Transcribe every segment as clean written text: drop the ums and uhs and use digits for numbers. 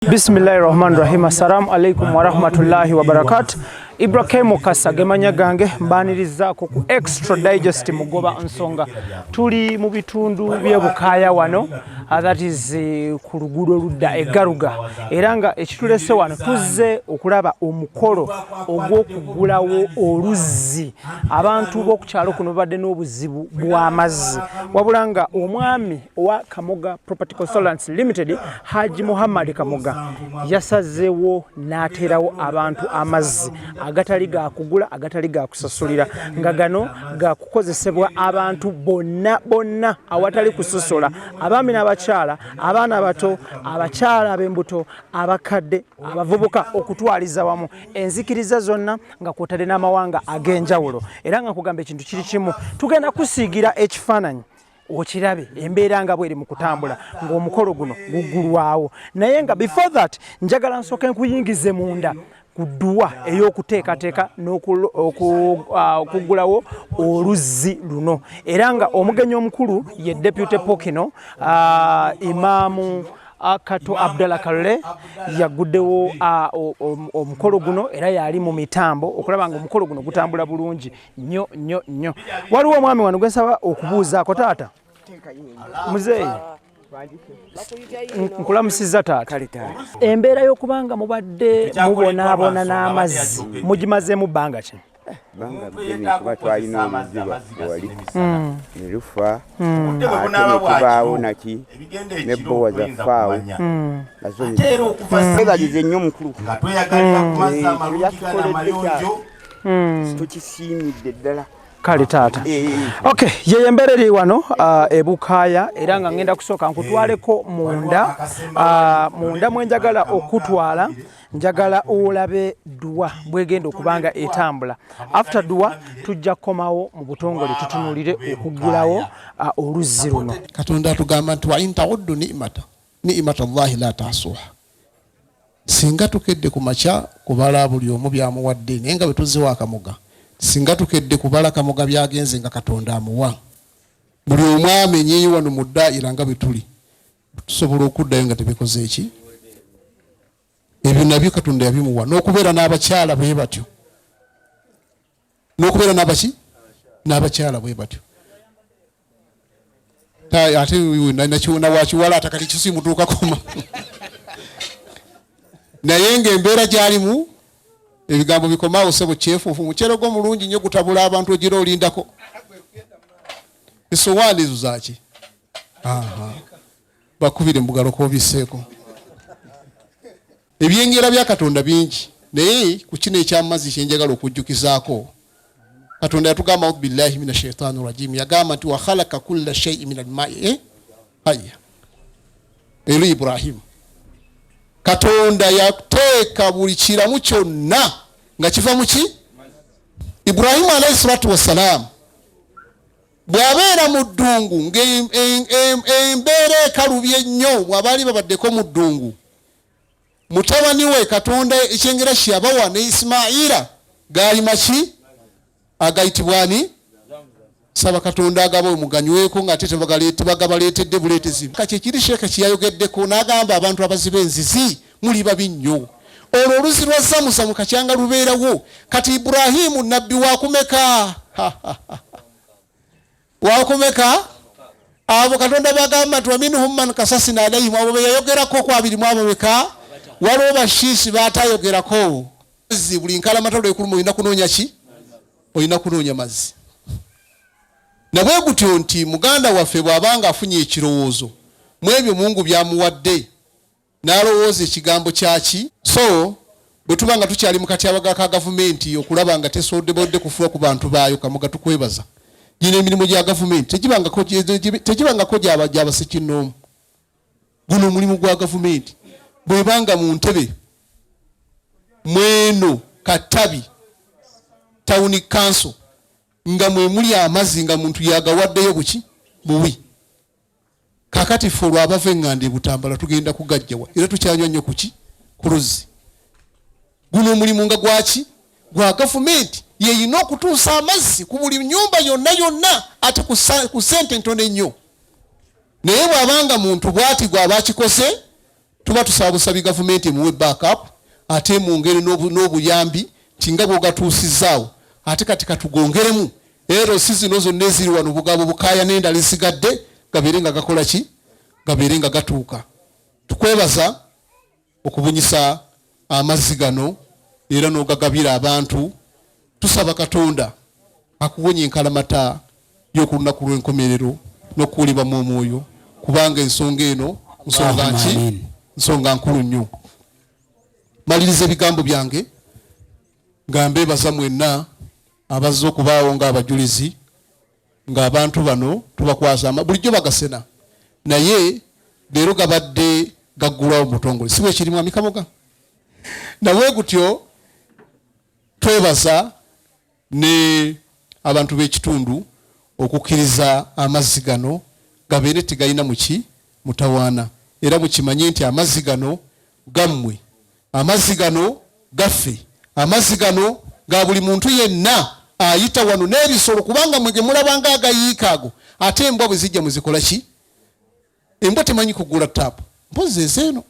Bismillahirrahmanirrahim. Assalamu alaikum wa rahmatullahi wa barakatuh. Ibrahim Kassa gemanya gange mbanirizaako ku Extra Digest mugoba nsonga. Tuli mu bitundu by'Ebukaya wano, that is ku luguudo ludda eggaruga. Era nga ekitulese wano tuzze okulaba omukolo ogw'okugulawo oluzzi. Abantu b'okukyalo kuno badde n'obuzibu bw'amazzi. Wabula nga omwami owa Kamoga Property Consultants Limited, Haji Muhammad Kamoga, yasazeewo n'ateerawo abantu amazzi agatali ga kugula, agatali ga kusasulira, nga gano ga kukozesebwa abantu bonna awatali kusosola, abaami n'abakyala, abaana abato, abakyala ab'embuto, abakadde, abavubuka, okutwaliza wamu enzikiriza zonna nga kwotadde n'amawanga ag'enjawulo. Era nga kugamba ekintu kiri kimu, tugenda kusiigira ekifaananyi okirabe embeera nga bweri mu kutambula ng'omukolo guno guggulwawo. Naye nga before that njagala nsooke nkuyingize munda ku dduwa ey'okuteekateeka n'okugulawo oluzzi luno. Era nga omugenyi omukulu ye Deputy Pokino Imaamu Kato Abdallah Kalule yaguddewo omukolo guno, era yali mu mitambo okulaba nga omukolo guno gutambula bulungi nnyo. Waliwo omwami wano gwensaba okubuuzaako taata. Muzeeyi, nkulamusizza taata. Embeera y'okubanga mubadde mubonaabona n'amazzi mugimazeemu bbanga ki? Banga bugeni kuba twalina oluziba wali ne lufa ate ne tubaawo naki ne bbowa zaffaawo twebalize nnyo mukulu tukisiimidde ddala. Kale taata. Okay, ye embeera eri wano Ebukaya, era nga ngenda kusooka nkutwaleko munda mwe njagala okutwala. Njagala olabe dduwa bwegenda okubanga etambula. After dduwa tujja kukomawo mu butongole tutunulire okugulawo oluzzi luno. Katonda atugamba nti wa in ta'uddu ni'mata Allahi la tahsuha. Singa tukedde ku makya kubala buli omu byamuwadde naye nga bwe tuzzewo akamoga. Singa tukedde kubala Kamoga byagenze nga Katonda amuwa. Buli omu amenye wano mu ddaayira nga bwe tuli. Tusobola okuddayo nga tebikoze eki? Ebyo nabyo Katonda yabimuwa, n'okubeera n'abakyala bwe batyo. N'okubeera n'abaki? N'abakyala bwe batyo. Ate nakiwona wakiwala atakali kisimutuukakoma. Naye ng'embeera gy'alimu ebigambo bikomaawo sebo kyefuufu mukyero gwo mulungi nnyo gutabula abantu ogira olindako. Essowaani ezo zaaki? Bakubire mugalo koobiseeko. Ebyengera bya Katonda bingi, naye ku kino eky'amazzi kyenjagala okujjukizaako, Katonda yatugamba a'udhu billahi minash shaitani rajim, yagamba nti wa khalaqa kulla shay'in min al-ma'i hayya. Eri Ibrahim, Katonda yateeka buli kiramu kyonna nga kiva mu ki? Ibrahim alayhi salatu wassalam bw'abeera mu ddungu ng'embeera ekalubye ennyo bw'abaali babaddeko mu ddungu, mutabani we Katonda ekyengera kyabawa ne Ismaila gaali maki? Agayitibwa ani? Saba Katonda agabawe muganyweeko ng'ate tebagabaleetedde buleetezi. Kakikiri Sheekh kyeyayogeddeko n'agamba abantu abazibe enzizi muli babi nnyo. Olwo oluzzi lwa Zamuza mu kakyanga lubeerawo. Kati Ibrahimu nabbi waakumeka? Waakumeka? Abo Katonda bagamba nti wa minhum man kasasna alayhim, abo be yayogerako ku abiri mu abo beka? Waliwo bashiisi baatayogerako. Buli nkalamatalo ekuluma olina kunoonya ki? Olina kunoonya mazzi. Nabwe gutyo nti muganda waffe bw'abanga afunye ekirowoozo mu ebyo Mungu byamuwadde n'alowooza ekigambo kyaki. So bwe tuba nga tukyali mu katyabaga ka gavumenti okulaba nga tesoodde kufuwa ku bantu baayo, Kamoga tukwebaza. Gino emirimu gya gavumenti tegibangako gy'abasekinnoomu. Guno omulimu gwa gavumenti bwebanga mu ntebe mweno Katabi Town Council nga mwe muli amazzi nga muntu yagawaddeyo buki? Buwi. Kakati ffe olwabava eŋŋanda Butambala tugenda kugajjawa era tukyanywa nnyo kuki? Ku luzzi. Guno omulimu nga gwaki? Gwa gavumenti yeyina okutuusa amazzi ku buli nnyumba yonna ate ku ssente ntono ennyo. Naye bw'abanga muntu bw'ati gw'aba akikose tuba tusaba busabi gavumenti muwe backup ate mu ngeri n'obuyambi tinga bwogatuusizaawo ate kati katugongeremu ero sizino zonna eziri wano bugabo bukaya n'endala esigadde gabeere nga gakola ki gabeere nga gatuuka. Tukwebaza okubunyisa amazzi gano era n'ogagabira abantu. Tusaba Katonda akuwonye enkalamata y'okulunaku lw'enkomerero n'okuwulibwa mu omwoyo kubanga ensonga eno nsonga nkulu nnyo. Maliriza ebigambo byange nga mbeebaza mwenna abazze okubaawo ng'abajulizi ng'abantu bano tubakwasa bulijjo bagasena naye leero gabadde gaggulawo mutongole si bwe kirimu amikamoga nawe gutyo twebaza ne abantu b'ekitundu okukkiriza amazzi gano gabeere tegalina muki mutawaana era mukimanye nti amazzi gano gammwe amazzi gano gaffe amazzi gano ga buli muntu yenna ayita wano n'ebisolo kubanga mwege mulabanga agayiika ago ate embwa bwe zijja muzikola ki embwa temanyi kugula taapu mpozi ezeeno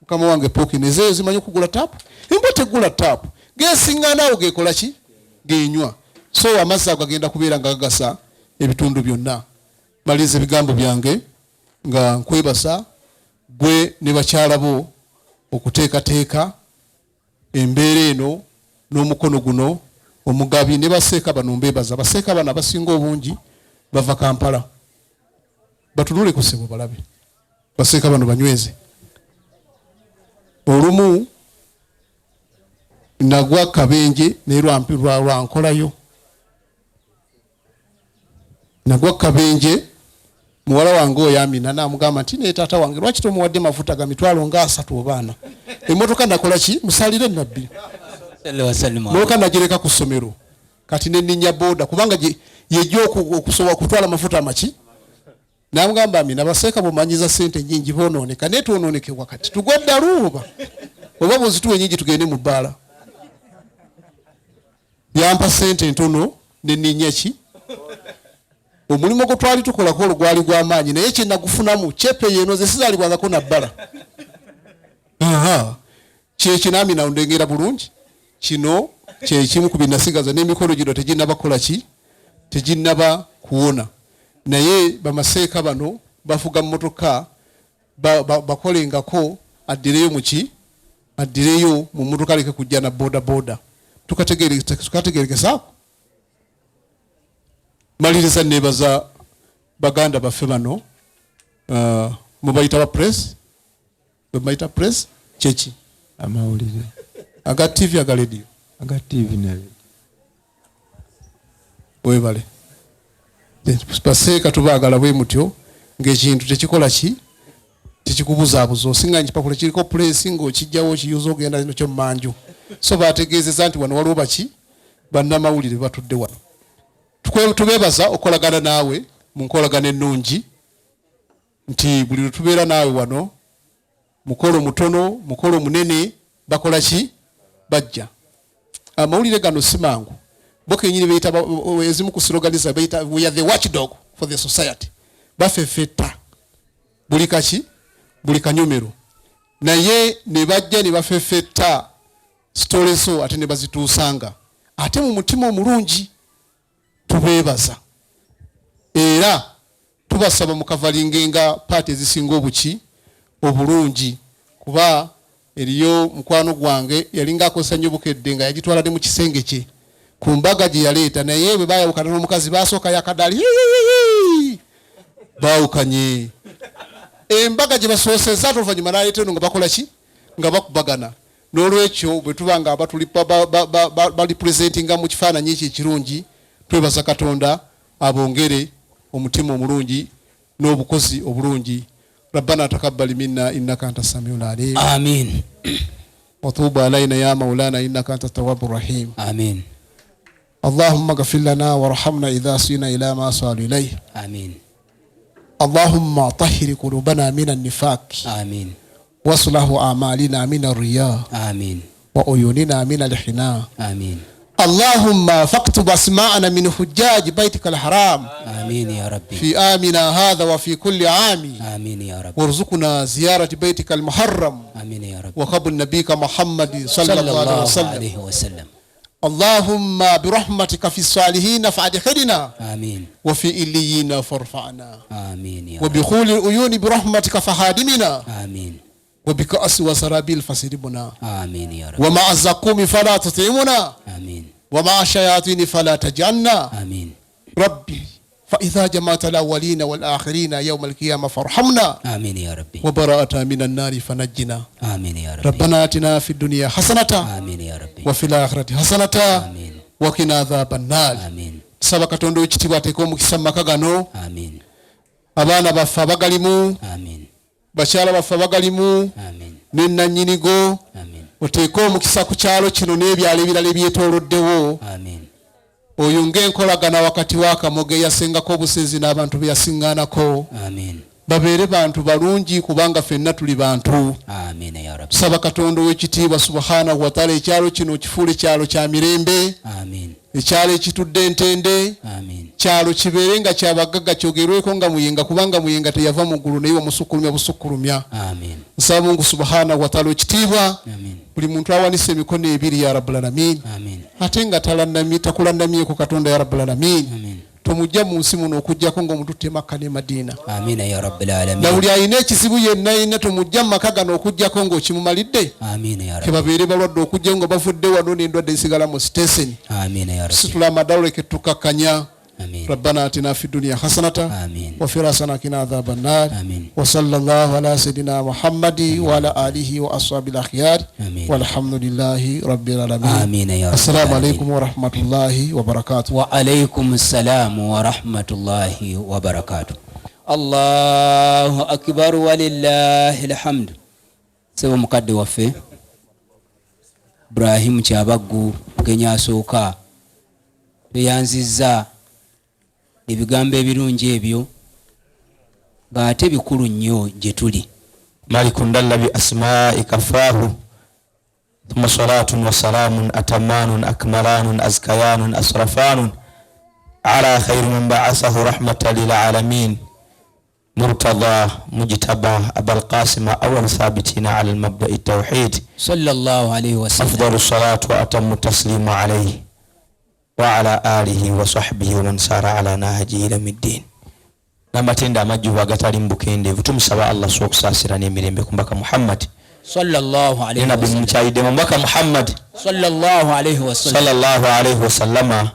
mukama wange pooki nezeeyo zimanyi kugula taapu embwa tegula taapu geesiŋŋanaawo gekola ki genywa so amazzi ago agenda kubeera nga gagasa ebitundu byonna. Maliriza ebigambo byange nga nkwebasa gwe ne bakyala bo okuteekateeka embeera eno n'omukono guno omugabi ne baseeka bano mbeebaza baseeka bano abasinga obungi bava Kampala batunule ku ssebo balabe baseeka bano banyweze. Olumu nagwa Kabenje naye lwankolayo nagwa Kabenje muwala wange oyo Amina namugamba nti ne taata wange lwaki tomuwadde mafuta ga mitwalo nga 3 obaana emmotoka nakola ki musalire nabbi mwoka nagireka ku ssomero kati nenninya boda kubanga yejja okusobola kutwala mafuta amaki namugamba Amina baseeka bumanyiza sente nyingi bonooneka naye twonoonekebwa kati tugwe ddaluuba oba bwozituwa enyingi tugende mu bbaala yampa sente ntono nenninya ki omulimu gwe twali tukolako olugwali gw'amaanyi naye kye nagufunamu kyepe yeeno ze sizaalibwangako nabbala kyekyo nami nawundengera bulungi kino kyekimu ku binasigaza n'emikolo gino teginnaba kukola ki teginnaba kuwona naye bamaseeka bano bafuga mmotoka bakolengako addireyo mu mmotoka aleke kujja na boda boda tukategerekesaako. Maliriza nebaza baganda baffe bano mubayita ba press mubayita press kyeki amawulire aga TV aga radio aga TV ne webale baseeka tubaagala bwe mutyo ng'ekintu tekikola ki tekikubuzaabuza osinga nkipapula kiriko press ng'okijjawo kiyuza ogenda zino kyo mmanju so bategeezeza nti wano waliwo baki bannamawulire batudde wano. Tubebaza okolagana naawe mu nkolagana ennungi nti buli lwe tubeera naawe wano mukolo mutono mukolo munene bakola ki bajja. Amawulire gano si mangu bo kenyini beeyita ezimu ku sloganiza beeyita we are the watchdog for the society bafefeta buli kaki buli kanyomero naye ne bajja ne bafefeta stoleso ate ne bazituusanga ate mu mutima omulungi. Tubebaza era tubasaba mukavalingenga paati ezisinga obuki obulungi kuba eriyo mukwano gwange yalinga akosa nnyo bukedde nga yagitwala ne mu kisenge kye ku mbaga gye yaleeta naye bwe baayawukana n'omukazi baasooka yakadali baawukanye embaga gye basoosezza ate oluvannyuma n'aleeta eno nga bakola ki nga bakubagana n'olwekyo bwe tuba nga balipuresentinga mu kifaananyi ekyo ekirungi twebaza Katonda abongere omutima omulungi n'obukozi obulungi. Rabbana takabbal minna innaka anta samiul alim amin wa tub alayna ya maulana innaka anta tawwabur rahim amin. Allahumma ighfir lana warhamna idha sina ila ma salu ilayhi amin. Allahumma tahhir qulubana minan nifaq amin waslahu a'malina min ar-riya amin wa uyunina min al-hina amin اللهم فاكتب أسماءنا من حجاج بيتك الحرام آمين يا ربي في آمنا هذا وفي كل عام آمين يا رب وارزقنا زيارة بيتك المحرم آمين يا رب وقبل نبيك محمد صلى الله عليه وسلم اللهم برحمتك في الصالحين فادخلنا آمين وفي إليين فارفعنا آمين يا رب وبخول العيون برحمتك فهادمنا آمين وبكأس وسرابيل فسربنا آمين يا رب ومع الزقوم فلا تطعمنا آمين ومع الشياطين فلا تجعلنا آمين ربي فإذا جمعت الأولين والآخرين يوم القيامة فارحمنا آمين يا ربي وبراءة من النار فنجنا آمين يا ربي ربنا آتنا في الدنيا حسنة آمين يا ربي وفي الآخرة حسنة آمين وقنا عذاب النار آمين saba katonda ekitibwa ateeka omukisa mu maka gano آمين abaana baffe abagalimu آمين bakyala baffe abagalimu آمين n'ennannyinigo آمين oteeke omukisa ku kyalo kino n'ebyalo ebirala ebyetooloddewo آمين oyunge enkolagana wakati w'akamogo eyasengako obusenzi n'abantu be yasiŋŋaanako آمين babeere bantu balungi kubanga ffenna tuli bantu آمين يا رب saba katonda ow'ekitiibwa subhanahu wataala ekyalo kino okifuula ekyalo kya mirembe آمين ekyalo ekitudde entende آمين kyalo kibeere nga kyabagagga kyogerweko nga muyenga kubanga muyenga teyava mu ggulu naye wamusukkulumya busukkulumya آمين nsaba mungu subhanahu wataala ekitiibwa آمين buli muntu awanise emikono ebiri ya rabbul alamin آمين ate nga takulandamyeko katonda ya rabbul alamin آمين tomujja mu nsi muno okujjako ng'omututte Makka ne Madiina آمين يا رب na العالمين buli alina ekizibu yenna yenna tomujja mu maka gano okujjako ng'okimumalidde آمين يا رب kebabeere balwadde okujja nga bavudde wano n'endwadde esigala mu siteseni آمين يا رب situla amadalo leke tukakkanya آمين ربنا آتنا في الدنيا حسنة آمين وفي رأسنا قنا عذاب النار آمين وصلى الله على سيدنا محمد وعلى آله وأصحابه الأخيار آمين والحمد لله رب العالمين آمين يا رب السلام العالمين. عليكم ورحمة الله وبركاته وعليكم السلام ورحمة الله وبركاته الله أكبر ولله الحمد سوى مقد وفي إبراهيم Kyabagu Kenya asooka yanzizza ebigambo ebirungi ebyo ng'ate bikulu nnyo gye tuli malikun dalla bi asma'i kafahu thumma salatun wa salamun atamanun akmalanun azkayanun asrafanun ala khayri man ba'athahu rahmatan lil alamin murtada mujtaba abul qasim awwal thabitina ala al mabda'i tawhid sallallahu alayhi wa sallam afdalu salatu wa atammu taslimu alayhi wa ala alihi wa sahbihi wa man sara ala nahji ila middin namatenda amajjuba agatali mbukendeevu tumusaba Allah sokusasira n'emirembe ku mbaka Muhammad sallallahu alayhi wa sallam mukyayidde mu mbaka Muhammad sallallahu alayhi wa sallam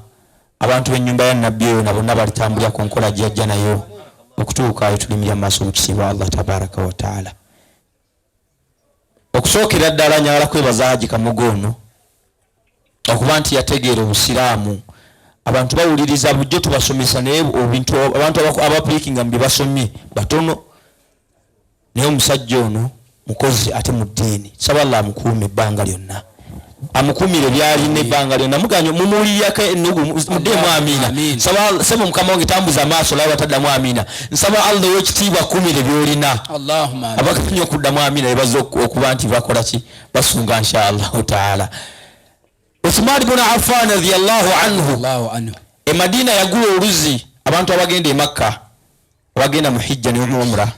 abantu b'ennyumba ya nabbi oyo nabo balitambulira ku nkola gy'ajja nayo okutuuka ayo tulimira mu maaso g'ekitiibwa Allah tabaraka wa taala. Okusookera ddala nyala kwebaza Haji Kamogo ono okuba nti yategeera obusiraamu abantu bawuliriza bujjo tubasomesa naye ebintu abantu abapulikinga mu bye basomye batono naye omusajja ono mukozi ate mu ddiini saba Allah amukuume ebbanga lyonna amukumire byalina ebbanga lyonna muganya mumuulirako ennugu muddemu amina saba mukama wange tambuza amaaso lawe ataddamu amina nsaba Allah ow'ekitiibwa akumire byolina Allahumma abakanya okuddamu amina ebaza okuba nti bakola ki basunga insha Allah taala. Uthman ibn Affan radiyallahu anhu e Madina yagula oluzi abantu abagenda e Makka abagenda mu hijja ne umra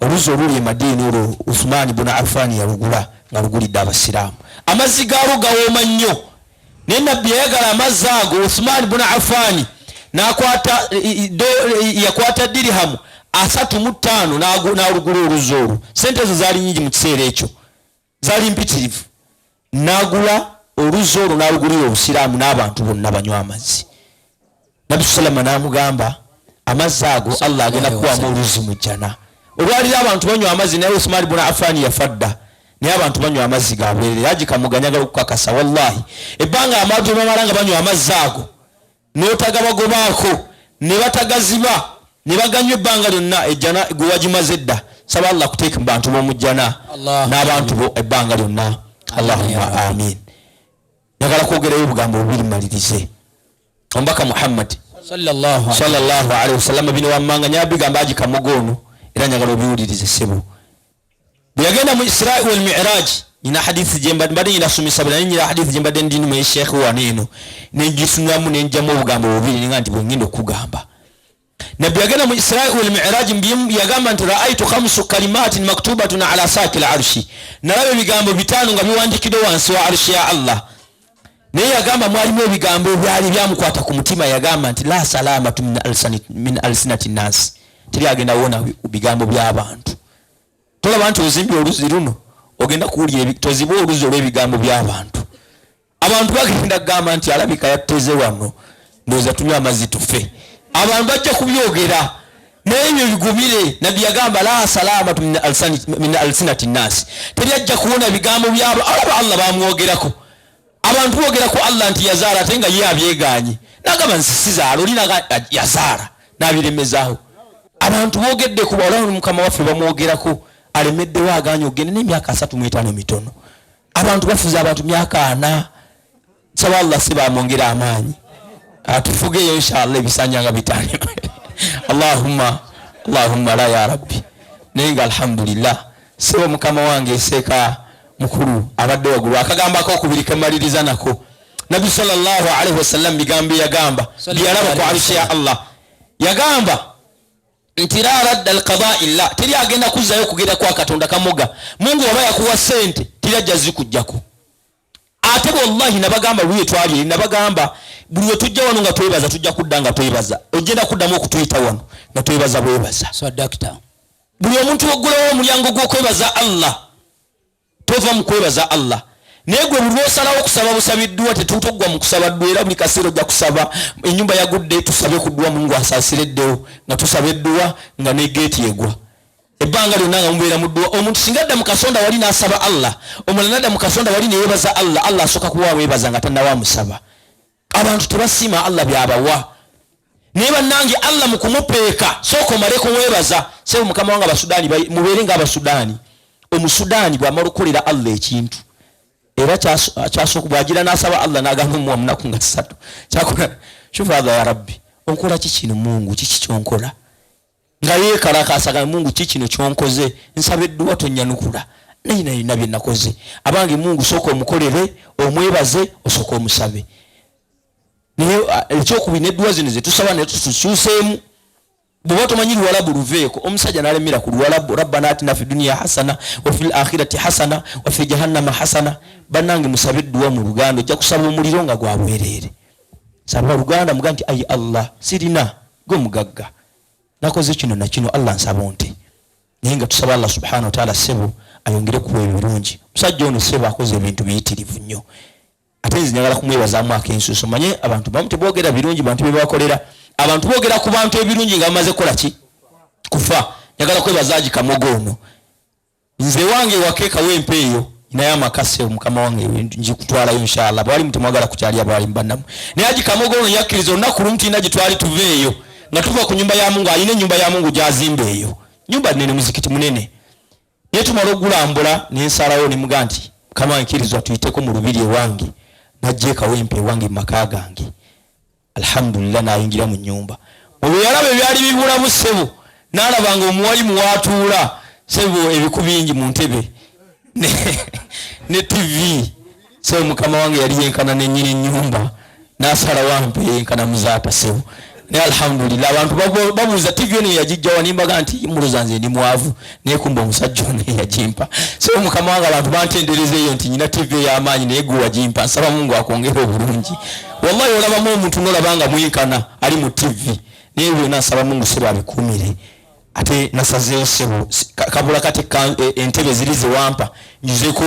oluzi oluli e Madina olwo Uthman ibn Affan yalugula nga lugulidde abasiraamu amazzi gaabo gawooma nnyo naye nabbi yayagala amazzi ago Uthman ibn Affan yakwata dirhamu 35 n'alugula oluzi olwo sente ezo zaali nyingi mu kiseera ekyo zaali mpitirivu n'agula oluzi olwo n'alugulira obusiraamu n'abantu bonna banywa amazzi. Nabbi salama n'amugamba amazzi ago Allah agenda kuwamu oluzi mu jjana olwaliro abantu banywa amazzi naye Uthman ibn Affan yafadda naye abantu banywa amazzi gaabwerere. Haji Kamogo anyagala okukakasa wallahi ebbanga abantu bamala nga banywa amazzi ago n'otagabagobaako ne batagaziba ne baganywa ebbanga lyonna ejjana gwe wagimaze edda saba Allah kuteeka mu bantu b'omu jjana n'abantu bo ebbanga lyonna Allahumma amin. Yagala kwogerayo obugambo bubiri malirize ombaka Muhammad sallallahu alaihi wasallam bino wammanga nyabigamba Haji Kamogo ono era nyagala obiwulirize sebo bwe yagenda mu Isra wal Mi'raj nina hadithi jemba mbadde ninasomesa bala nina hadithi jemba de ndinu me sheikh waneno nenjisunamu nenjamu obugambo bubiri nga nti bwengendo kugamba nabbi agenda mu Israa wal Mi'raj mbiyum yagamba nti ra'aytu khamsu kalimatin maktubatun ala saqil arshi nalabe bigambo bitano nga biwandikidde wansi wa arshi ya Allah naye yagamba mwalimu ebigambo byali byamukwata ku mutima yagamba nti la salamatu min alsinati nas tiri agenda wona bigambo by'abantu tolaba nti ozimbi oluzi luno ogenda kuwulira toziba oluzi olw'ebigambo by'abantu abantu bagenda kugamba nti alabika yatteze wano ndowooza tunywa amazzi tufe abantu bajja kubyogera naye ebyo bigumire nabbi yagamba la salamatu min alsinati nas teri ajja kuwona bigambo byabo alaba Allah bamwogerako abantu bogerako Allah nti yazaala ate nga ye abyeganye nagamba nsisizaala olina yazaala n'abiremezaawo abantu bogedde ku bawala mukama waffe bamwogerako alemeddewo aganye ogende n'emyaka 35 mitono abantu bafuza abantu myaka 4 saba Allah si bamwongera amaanyi atufugeyo inshallah ebisanyanga bitani Allahumma la ya rabbi nenga alhamdulillah sebo mukama wange seka mukuru abadde wagulu akagambako okubirika maliriza nako Nabi sallallahu alaihi wasallam bigambi yagamba byalaba ku arshi ya Allah yagamba ntira radda alqada illa tiri agenda kuzayo kugenda kwa katonda kamoga Mungu waba yakuwa sente tiraja zikujjako ate wallahi nabagamba luye twali nabagamba buli tujja wano nga twebaza tujja kuddanga twebaza ogenda kuddamu okutuyita wano nga twebaza bwebaza so doctor buli omuntu ogulawo omulyango gw'okwebaza Allah tova mu kwebaza Allah naye gwe buli osalawo okusaba busabiddwa tetutogwa mu kusaba ddwa era buli kaseera ojja kusaba ennyumba yagudde tusabe ku ddwa Mungu asaasireddewo nga tusabe ddwa nga ne geeti yegwa ebbanga lyonna nga mubeera mu ddwa omuntu singa adda mu kasonda wali n'asaba Allah omulala adda mu kasonda wali ne yeebaza Allah Allah asooka kuwa weebaza nga tannawa musaba abantu tebasiima Allah byabawa naye bannange Allah mu kumupeeka sooka omaleko weebaza sebo mukama wange abasudaani mubeere nga abasudaani omusudaani bw'amala okukolera Allah ekintu era kyasooka bw'agira n'asaba Allah n'agamba mu munaku nga 3 kyakola shufa ya rabbi onkola kikino Mungu kiki kyonkola nga yeekalakasaga Mungu kikino kyonkoze nsaba edduwa tonnyanukula naye nabye nakoze abange Mungu sooka omukolere omwebaze osooka omusabe naye ekyokubiri n'edduwa zino ze tusaba ne tukyuseemu bw'oba tomanyi luwalabu luveeko omusajja n'alemera ku luwalabu rabbana atina fi dunya hasana wa fil akhirati hasana wa fi jahannama hasana bannange musabe edduwa mu Luganda ojja kusaba omuliro nga gwa bwereere saba Luganda muga nti ayi Allah sirina gwe mugagga nakoze kino na kino Allah nsaba nti naye nga tusaba Allah subhanahu wa ta'ala sebo ayongere kuwa ebirungi musajja ono sebo akoze ebintu biyitirivu nnyo ate nze njagala kumwebazaamu akensuso manye abantu bamu teboogera birungi bantu bye bakolera abantu boogera ku bantu ebirungi nga bamaze kola ki kufa njagala kwebazaagi kamogo ono nze wange wakeeka wempeeyo naye amakase omukama wange njikutwalayo inshallah bwali mutemwagala kukyali abali mbannamu naye agi kamogo ono yakkiriza olunaku lumu tina gye twali tuveeyo nga tuva ku nyumba ya Mungu ayina ennyumba ya Mungu gyazimba eyo nyumba nene muzikiti munene naye tumala ogulambula nensalayo nemuga nti kama nkirizwa tuyiteko mu lubiri ewange najjeeka wempe ewange mu maka gange alhamdulillah nayingira mu nyumba olwo yalaba ebyali bibulamu ssebo n'alabanga omuwalimu waatuula ssebo ebiku bingi mu ntebe ne TV ssebo mukama wange yali yenkana nennyini ennyumba n'asala wampe yenkana muzaata ssebo naye alhamdulillah abantu babuuza TV eno yagijjawa nimbaga nti muloza nze ndi mwavu naye kumba omusajja ono yagimpa ssebo mukama wange abantu bantendereza eyo nti nyina TV ey'amaanyi naye gwe wagimpa nsaba Mungu akwongera obulungi wallahi olabamu omuntu n'olabanga mwinkana ali mu TV naye byonna nsaba Mungu sebo abikumire ate nasazeeyo sebo kabula kati entebe ziri zewampa njuzeeko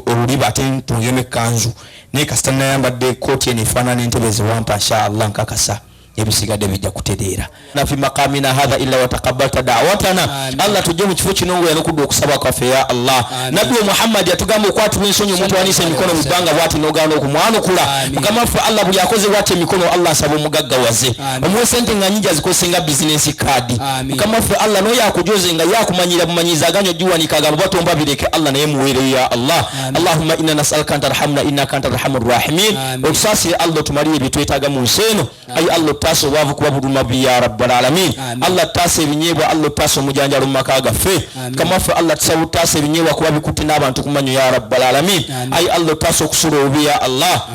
oluliba ate ntungemu ekkanzu naye kasita nayambadde kooti eno efaanana entebe zewampa inshallah nkakasa ebisigadde bijja kutereera na fi maqamina hadha illa wa taqabbalta da'watana Allah tujje mu kifo kino ngo yanokudde okusaba kwaffe ya Allah nabbi Muhammad yatugamba okwatula ensonyi omuntu wanise emikono mu bbanga bw'ati n'ogaana okumwanukula mukama ffe Allah buli akoze bw'ati emikono Allah asaba omugaggawaze omuwe sente nga nyingi azikosenga bizinensi kaadi mukama ffe Allah n'oyo akujoze nga yakumanyira bumanyiza aganyo giwanika agamba batomba bireke Allah naye muweereyo ya Allah Allahumma inna nas'aluka anta arhamna innaka anta arhamur rahimin otusaasire Allah tumalire bye twetaaga mu nsi eno ayi Allah otaasa obwavu kuba buluma bi ya rabbal alamin. Allah taasa ebinyeebwa, Allah taasa omujanjalo mu maka gaffe. Kamaffe Allah tusaba taasa ebinyeebwa kuba bikutte n'abantu kumanyo ya rabbal alamin. Ayi Allah taasa okusula obubi ya Allah.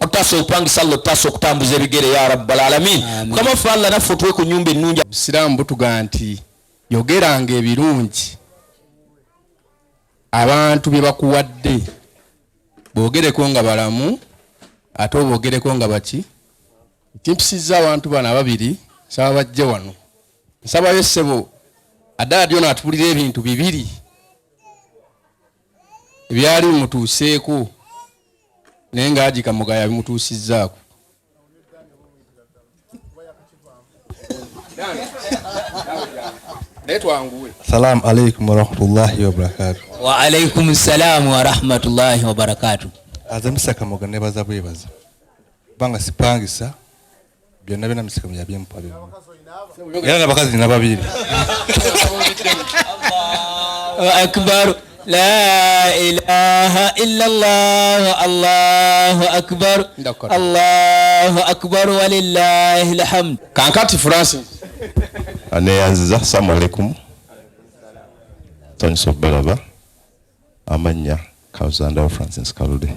Otaasa okupangisa, Allah taasa okutambuza ebigere ya rabbal alamin. Kamaffe Allah naffe tuwe ku nnyumba ennungi. Obusiraamu butuga nti yogeranga ebirungi abantu bye bakuwadde, boogereko nga balamu ate oboogereko nga baki. Kimpisizza abantu bano ababiri saba bajje wano, nsabayo ssebo addaadyo n'atubulira ebintu bibiri ebyali bimutuuseeko naye nga Haji Kamoga yabimutuusizzaako. Assalamu alaikum wa rahmatullahi wa barakatuh. Wa alaikum salam wa rahmatullahi wa barakatuh. Azamisa Kamoga nebaza bwebaza banga sipangisa byonna byonna misikamu yabyempa byo era n'abakazi n'ababiri. Allahu akbar, la ilaha illa Allah, Allahu akbar, Allahu akbar walillahi alhamd. Kankati Francis aneyanziza. Assalamu alaikum. Tonyiso Balaba amanya Kawuzanda wa Francis Kalude.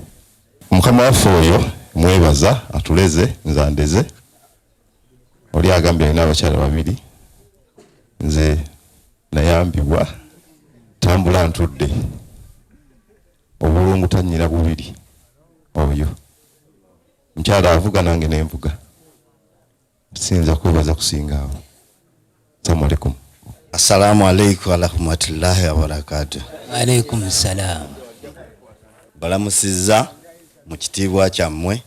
Mukama waffe oyo mwebaza atuleze nzandeze oli agambye alina abakyala babiri, nze nayambibwa tambula ntudde obulungu tanyira bubiri oyo mukyala avuga nange nenvuga, sinza kwebaza kusinga awo. Assalamu alaikum. Assalamu alaikum wa rahmatullahi wa barakatuh. Alaikum salam. Balamusizza mu kitiibwa kyammwe,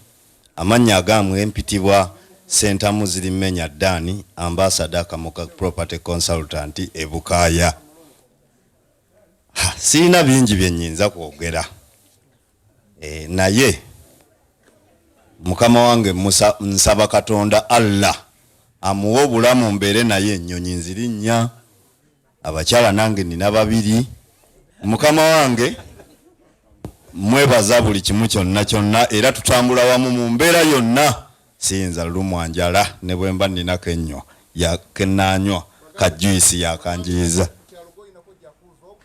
amannya agamwe mpitibwa Sentamu Zirimenya Dani, Ambassador Kamoga Property Consultant e Bukaya. Sina bingi byennyinza kwogera, naye mukama wange nsaba Katonda Allah amuwa obulamu mbeere naye ennyonyi nzirinnya, abakyala nange nina babiri. Mukama wange mwebaza buli kimu kyonna kyonna, era tutambula wamu mu mbeera yonna. Siyinza lumwanjala ne bwe mba ninako ennyo yakenanywa kajuisi yakanjiiza.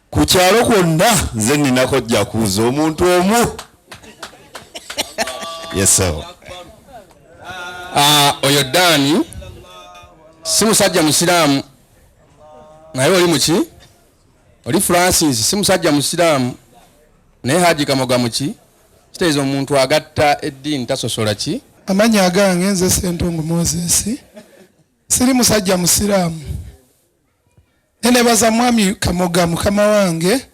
Ku kyalo kwonna nze ninako jjakuuza omuntu omu. Yes sir. Oyo Dani si musajja musiraamu naye oli muki? Oli Francis si musajja musiraamu naye Haji Kamoga muki? Kitegeeza omuntu agatta eddiini tasosola ki? Amanya agange nze Ssentongo Moses, siri musajja musiraamu. Nenebaza mwami Kamoga mukama wange,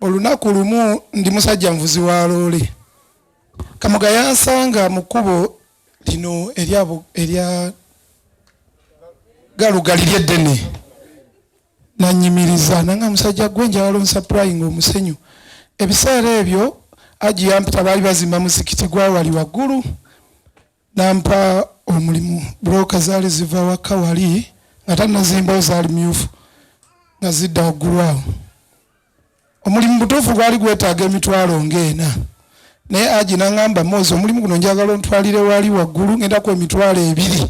olunaku lumu ndi musajja nvuzi wa loole. Kamoga yansanga mu kkubo lino erya galugali lyeddene, nanyimiriza nanga musajja gwe njagala onsupplying omusenyu. Ebiseera ebyo Haji yampita, baali bazimba muzikiti gwa wali waggulu, nampa omulimu. Broka zaali ziva waka wali nga tannazimbawo, zaali myufu nga zidda waggulu awo. Omulimu butuufu gwali gwetaaga emitwalo ng'ena, naye Haji n'angamba Moze, omulimu guno njagala ontwalire wali waggulu, ng'endako emitwalo 2.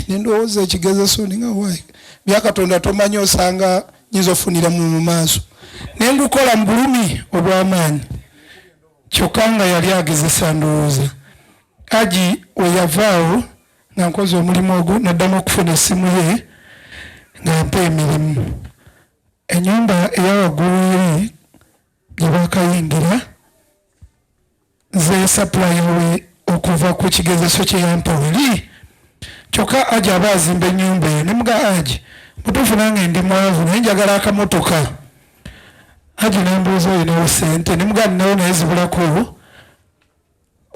Nendowooza ekigezeso ninga wayi bya Katonda tomanyi osanga nyinza ofunira mu maaso. Nendukola mu bulumi obw'amaanyi, kyokka nga yali agezesa ndowooza. Haji we yavaawo nga nkoze omulimu ogwo, naddamu okufuna essimu ye nga mpa emirimu. Ennyumba eya waggulu eri gye baakayingira, nze supply we okuva ku kigezeso kye yampa wali. Kyokka Haji aba azimba ennyumba eyo, ne muga Haji mutuufu nange ndi mwavu naye njagala akamotoka. Haji n'ambuuza olinawo ssente, ne muga ninawo naye zibulako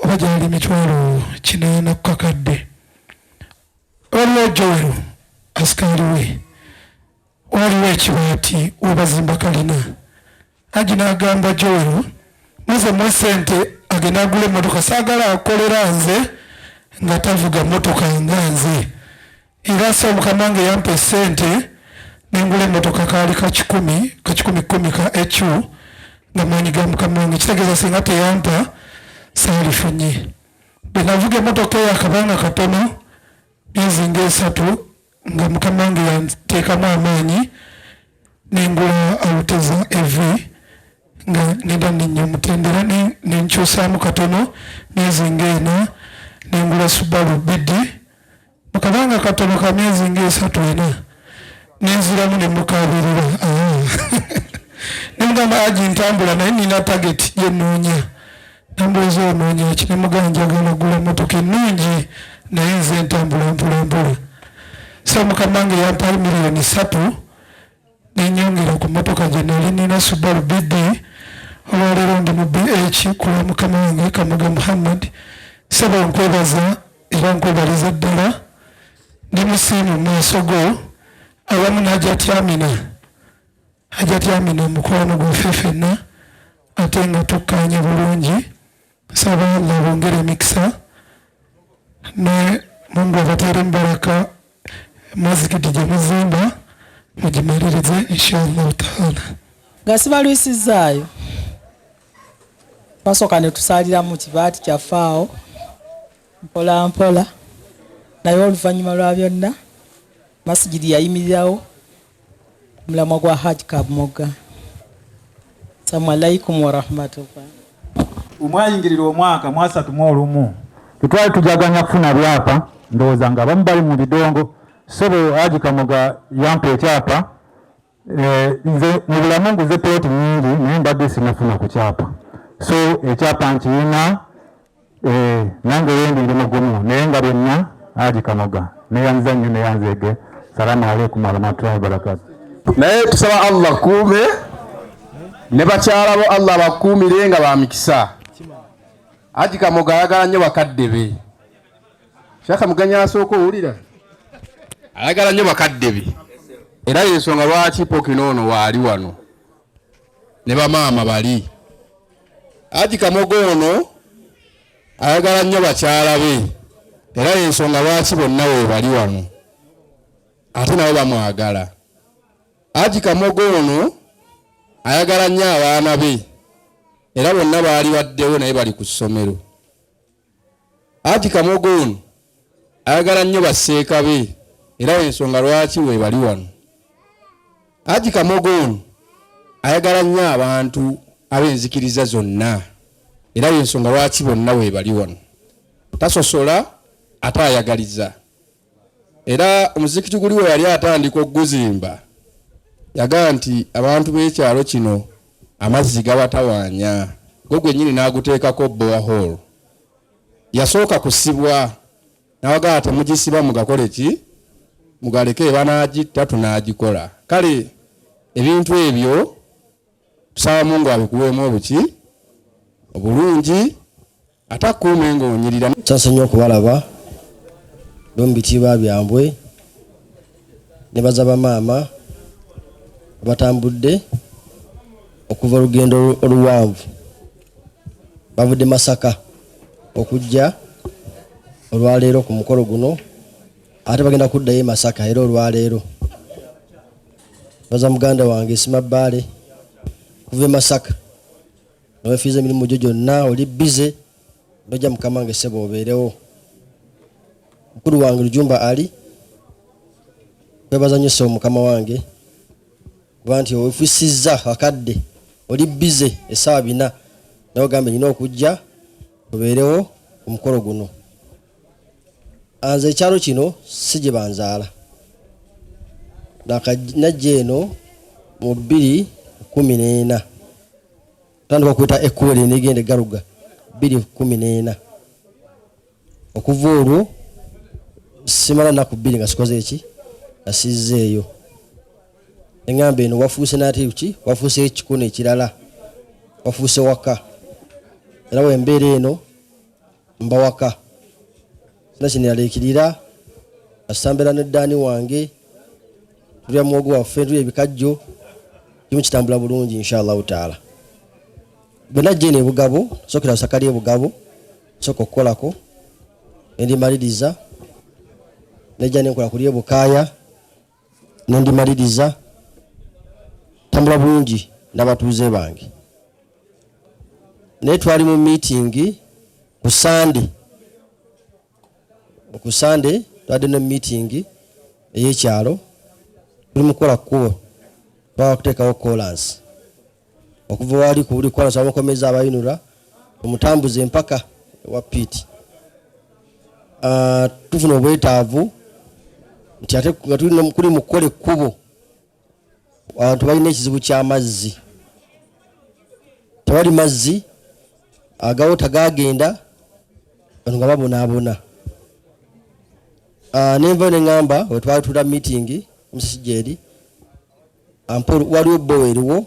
oba gyali mitwalo 4 ku kakadde. Waliwo Joel asikaali we, waliwo ekibaati webazimba kalina. Haji n'agamba Joel muze mu ssente agenda agula emmotoka, saagala akolera nze nga tavuga motoka nga nze. Era so mukama wange yampa essente nengula emmotoka kaali ka 10 ka echu nga maanyi ga mukama wange. Kitegeeza singa teyampa saalifunye. Bwe navuga emmotoka eyo akabanga katono myezi nga3 nga mukama wange yanteekamu amaanyi nengula awuteza evi nga nenda nenya omutendera nenkyusaamu katono myezi nga4 nengula Subaru bidi mukabanga katono ka myezi nga3 nenziramu nemukabirira nemugamba aji ntambula naye nina target yenoonya nambuuza onoonya ki nemugamba njagala gula motoka ennungi naye nze ntambula mpolampola so mukama wange yampa $3,000,000 nenyongera ku motoka gye nali nina Subaru bidi olwaleero ndi mu BH kulwa mukama wange Kamuga Muhammad saba nkwebaza era nkwebaliza ddala ndi musiimu mu maaso go awamu n'ajatyamina mukwano gwaffe ffenna ate nga tukkaanya bulungi saba Allah bongere emikisa ne Mungu abateere mubaraka mazikiti gye muzimba mugimalirize inshallah taala nga sibalwisizaayo basooka ne tusalira mu kibaati kyaffe awo mpola mpola naye oluvannyuma lwa byonna masigiri yayimirirawo ku mulamwa gwa Haji Kamoga. Assalamu alaikum warahmatullah. Omwayingirira omwaka mu 31 tutwali tujaganya kufuna byapa ndowooza nga abamu bali mu bidongo sobo Haji Kamoga yampa ekyapa nze mu bulamu nguze ploti nyingi naye mbadde sinafuna ku kyapa so ekyapa nkiyina nange yendi ndi mugumu naye nga byonna Haji Kamoga neyanza nnyo neyanzege. Salamu alaikum warahmatullahi wabarakatuh. naye tusaba Allah kuume ne bakyala bo Allah bakuumire nga bamikisa. Haji Kamoga ayagala nnyo bakadde be. Shaka muganya asooka owulira ayagala nnyo bakadde be era y'ensonga lwaki Pokinono waali wano ne bamaama bali. Haji Kamoga ono ayagala nnyo bakyala be era y'ensonga lwaki bonna we bali wano ate nabo bamwagala. Haji Kamoga ono ayagala nnyo abaana be era bonna baali baddewo naye bali ku ssomero. Haji Kamoga ono ayagala nnyo basseeka be era ensonga lwaki we bali wano. Haji Kamoga ono ayagala nnyo abantu ab'enzikiriza zonna era ensonga lwaki bonna we bali wano. Tasosola ate ayagaliza. Era omuzikiti guli we yali atandika okuguzimba yagaa nti abantu b'ekyalo kino amazzi gabatawaanya gwe gwennyini n'aguteekako borehole. Yasooka kusibwa n'awagaa temugisiba mugakole ki mugaleke banaagitta tunaagikola. Kale ebintu ebyo tusaba Mungu abikuweemu obuki obulungi ate akuume ng'onyirira. Sasa nnyo okubalaba b'omubitiibwa byambwe ne baza bamaama batambudde okuva olugendo oluwanvu bavudde Masaka okujja olwaleero ku mukolo guno ate bagenda kuddayo Masaka era olwaleero baza muganda wange Simabbaale kuva Masaka nowefiiza emirimu gyo gyonna oli bize nojja mukama wange sebo obeerewo. Mukulu wange Lujumba Ali kwebaza nnyo sebo mukama wange kuba nti owefuusizza akadde oli bize essaawa 4 nawe gambe nina okujja obeerewo ku mukolo guno. Anze ekyalo kino si gye banzaala najja eno mu 2014 tandika okweta ekkuwere negenda egaluga 2014 okuva olwo simala nnaku 2 nga sikoze eki nasizzeeyo. Eŋŋamba eno wafuuse n'ate ki wafuuse ekikono ekirala wafuuse waka era wembeera eno mba waka sina kiniraliikirira asambera neddaani wange tulya muwogo waffe tulya ebikajjo kimu kitambula bulungi inshallah taala. Bwe najja eno ebugabo sookera osakali ebugabo sooka okukolako nendimaliriza nejja nenkola kulya ebukaaya nendimaliriza tambula bulungi n'abatuuze bange. Naye twali mu meeting ku Sande twadde ne meeting ey'ekyalo tuli mukola kkubo twakuteekawo kolansi okuva wali ku buli kolansi abamukomeza abayinula omutambuze empaka wa piiti tufuna obwetaavu nti ate nga kuli mukola ekkubo abantu balina ekizibu ky'amazzi tewali mazzi agawo tagagenda bantu nga babonaabona nenva neŋŋamba wetwali tula meeting omusajja eri waliwo bbowa eriwo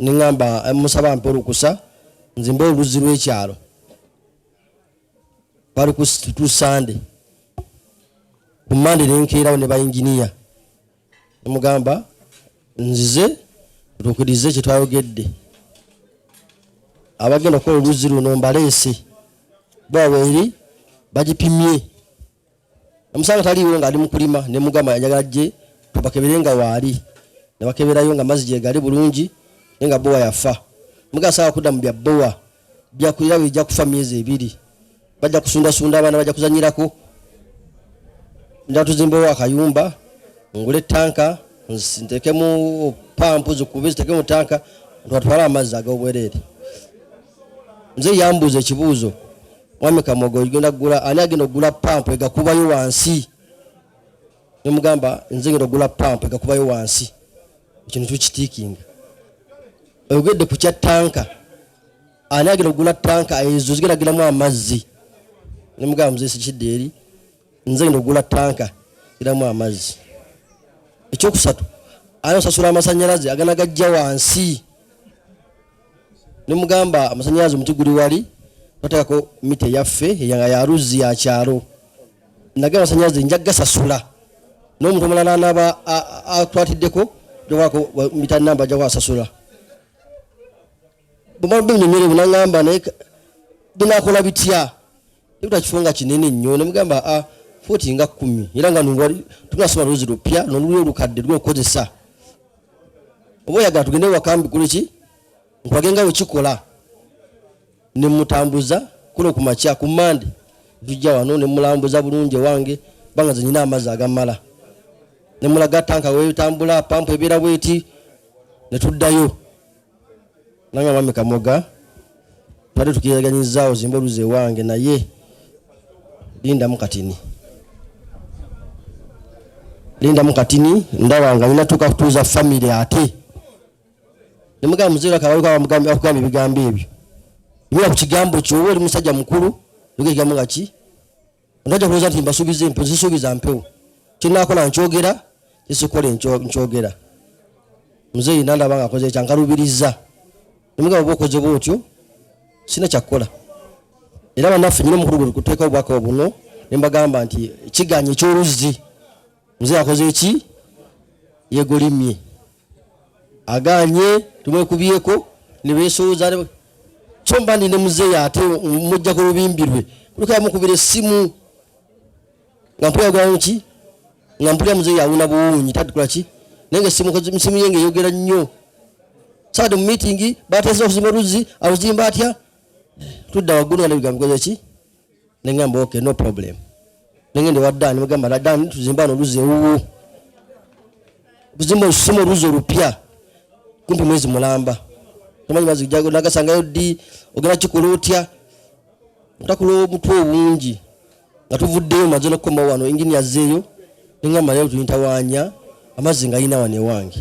neŋŋamba musaba ampe olukusa nzimbe oluzzi lw'ekyalo bali ku Sande ku Mande nenkeerawo ne bayinginiya nemugamba nzize tutukirize kye twayogedde abagenda okukola oluzzi luno mbaleese bwaweeri bagipimye omusanga taliiwo ng'ali mu kulima ne mugamba ayagala gye tubakeberenga waali ne bakeberayo nga mazzi gyegali bulungi naye nga bowa yafa mugamba sawa kudda mu bya bowa byakulira bijja kufa myezi 2 bajja kusundasunda abaana bajja kuzanyirako njala tuzimbewo akayumba ngule tanka ntekemu pampu zikube zitekemu tanka twatwale amazzi ag'obwereere nze yambuuza ekibuuzo mwami Kamogo ogenda kugula ani agenda okugula pampu egakubayo wansi nemugamba nze ngenda okugula pampu egakubayo wansi ekintu tukitiikinga oyogedde ku kya tanka ani agenda okugula tanka ezo zigendagiramu amazzi nemugamba muze sikidde eri nze ngenda okugula tanka giramu amazzi ekyokusatu ani osasula amasanyalaze agana gajja wansi nemugamba amasanyalaze omuti guli wali twateekako mita eyaffe ya luzzi ya kyalo nage amasanyalaze nja gasasula n'omuntu omulala anaaba atwatiddeko jowako mita namba ajja kwasasula bwebinyonyere bunaŋŋamba naye binakola bitya ebutakifunga nga kinene nnyo nemugamba fuuti nga 10 era nga tunasoma luzzi lupya noluli olukadde lwokukozesa oba oyagala tugende wakambi kuliki nkwagenga wekikola nemutambuza kuno ku makya ku Mande tujja wano nemulambuza bulungi wange banga zenyina amazzi agamala nemulaga tanka wetambula pampu ebeera bweti netuddayo nanga mwami Kamoga twali tukiyaganyizaawo zimbe oluze wange naye lindamu katini ndawanga ninatuuka kutuuza family ate nemugamba muzeera kawaliko akugamba ebigambo ebyo ibira ku kigambo kyoba oli musajja mukulu yoga ekigambo nga ki ontajja kulowooza nti mbasuubiza empewo zisuubiza mpewo kyenakola nkyogera kisikola nkyogera muzeeyi nandaba nga akoze ekyankalubiriza nemugamba oba okoze bwotyo sina kyakukola era bannaffe nyina omukulu gwe kuteeka obubaka buno nembagamba nti ekiganya ekyoluzzi muzeeyi akoze eki yegolimye aganye tumwekubyeko nebesooza kyomba ndine muzeeyi ate mujja ku lubimbi lwe kulika yamukubira essimu nga mpulira ki nga mpulira muzeeyi awuna buwunyi tatikola ki naye nga essimu yenge eyogera nnyo saade mu meeting bateesa okuzimba oluzzi aluzimba atya tudda waggulu nga nebigambo bikoze ki nengamba okay no problem nengende waddaani mugamba laddaani tuzimba oluzzi ewuwo kuzimba olusima oluzzi olupya kumpi mwezi mulamba tomanyi mazzi nagasangayo ddi ogenda kikola otya otakula omutwe obungi nga tuvuddeyo maze nokukoma wano engini yazzeeyo nengamba naye tuyintawaanya amazzi nga ayina wano ewange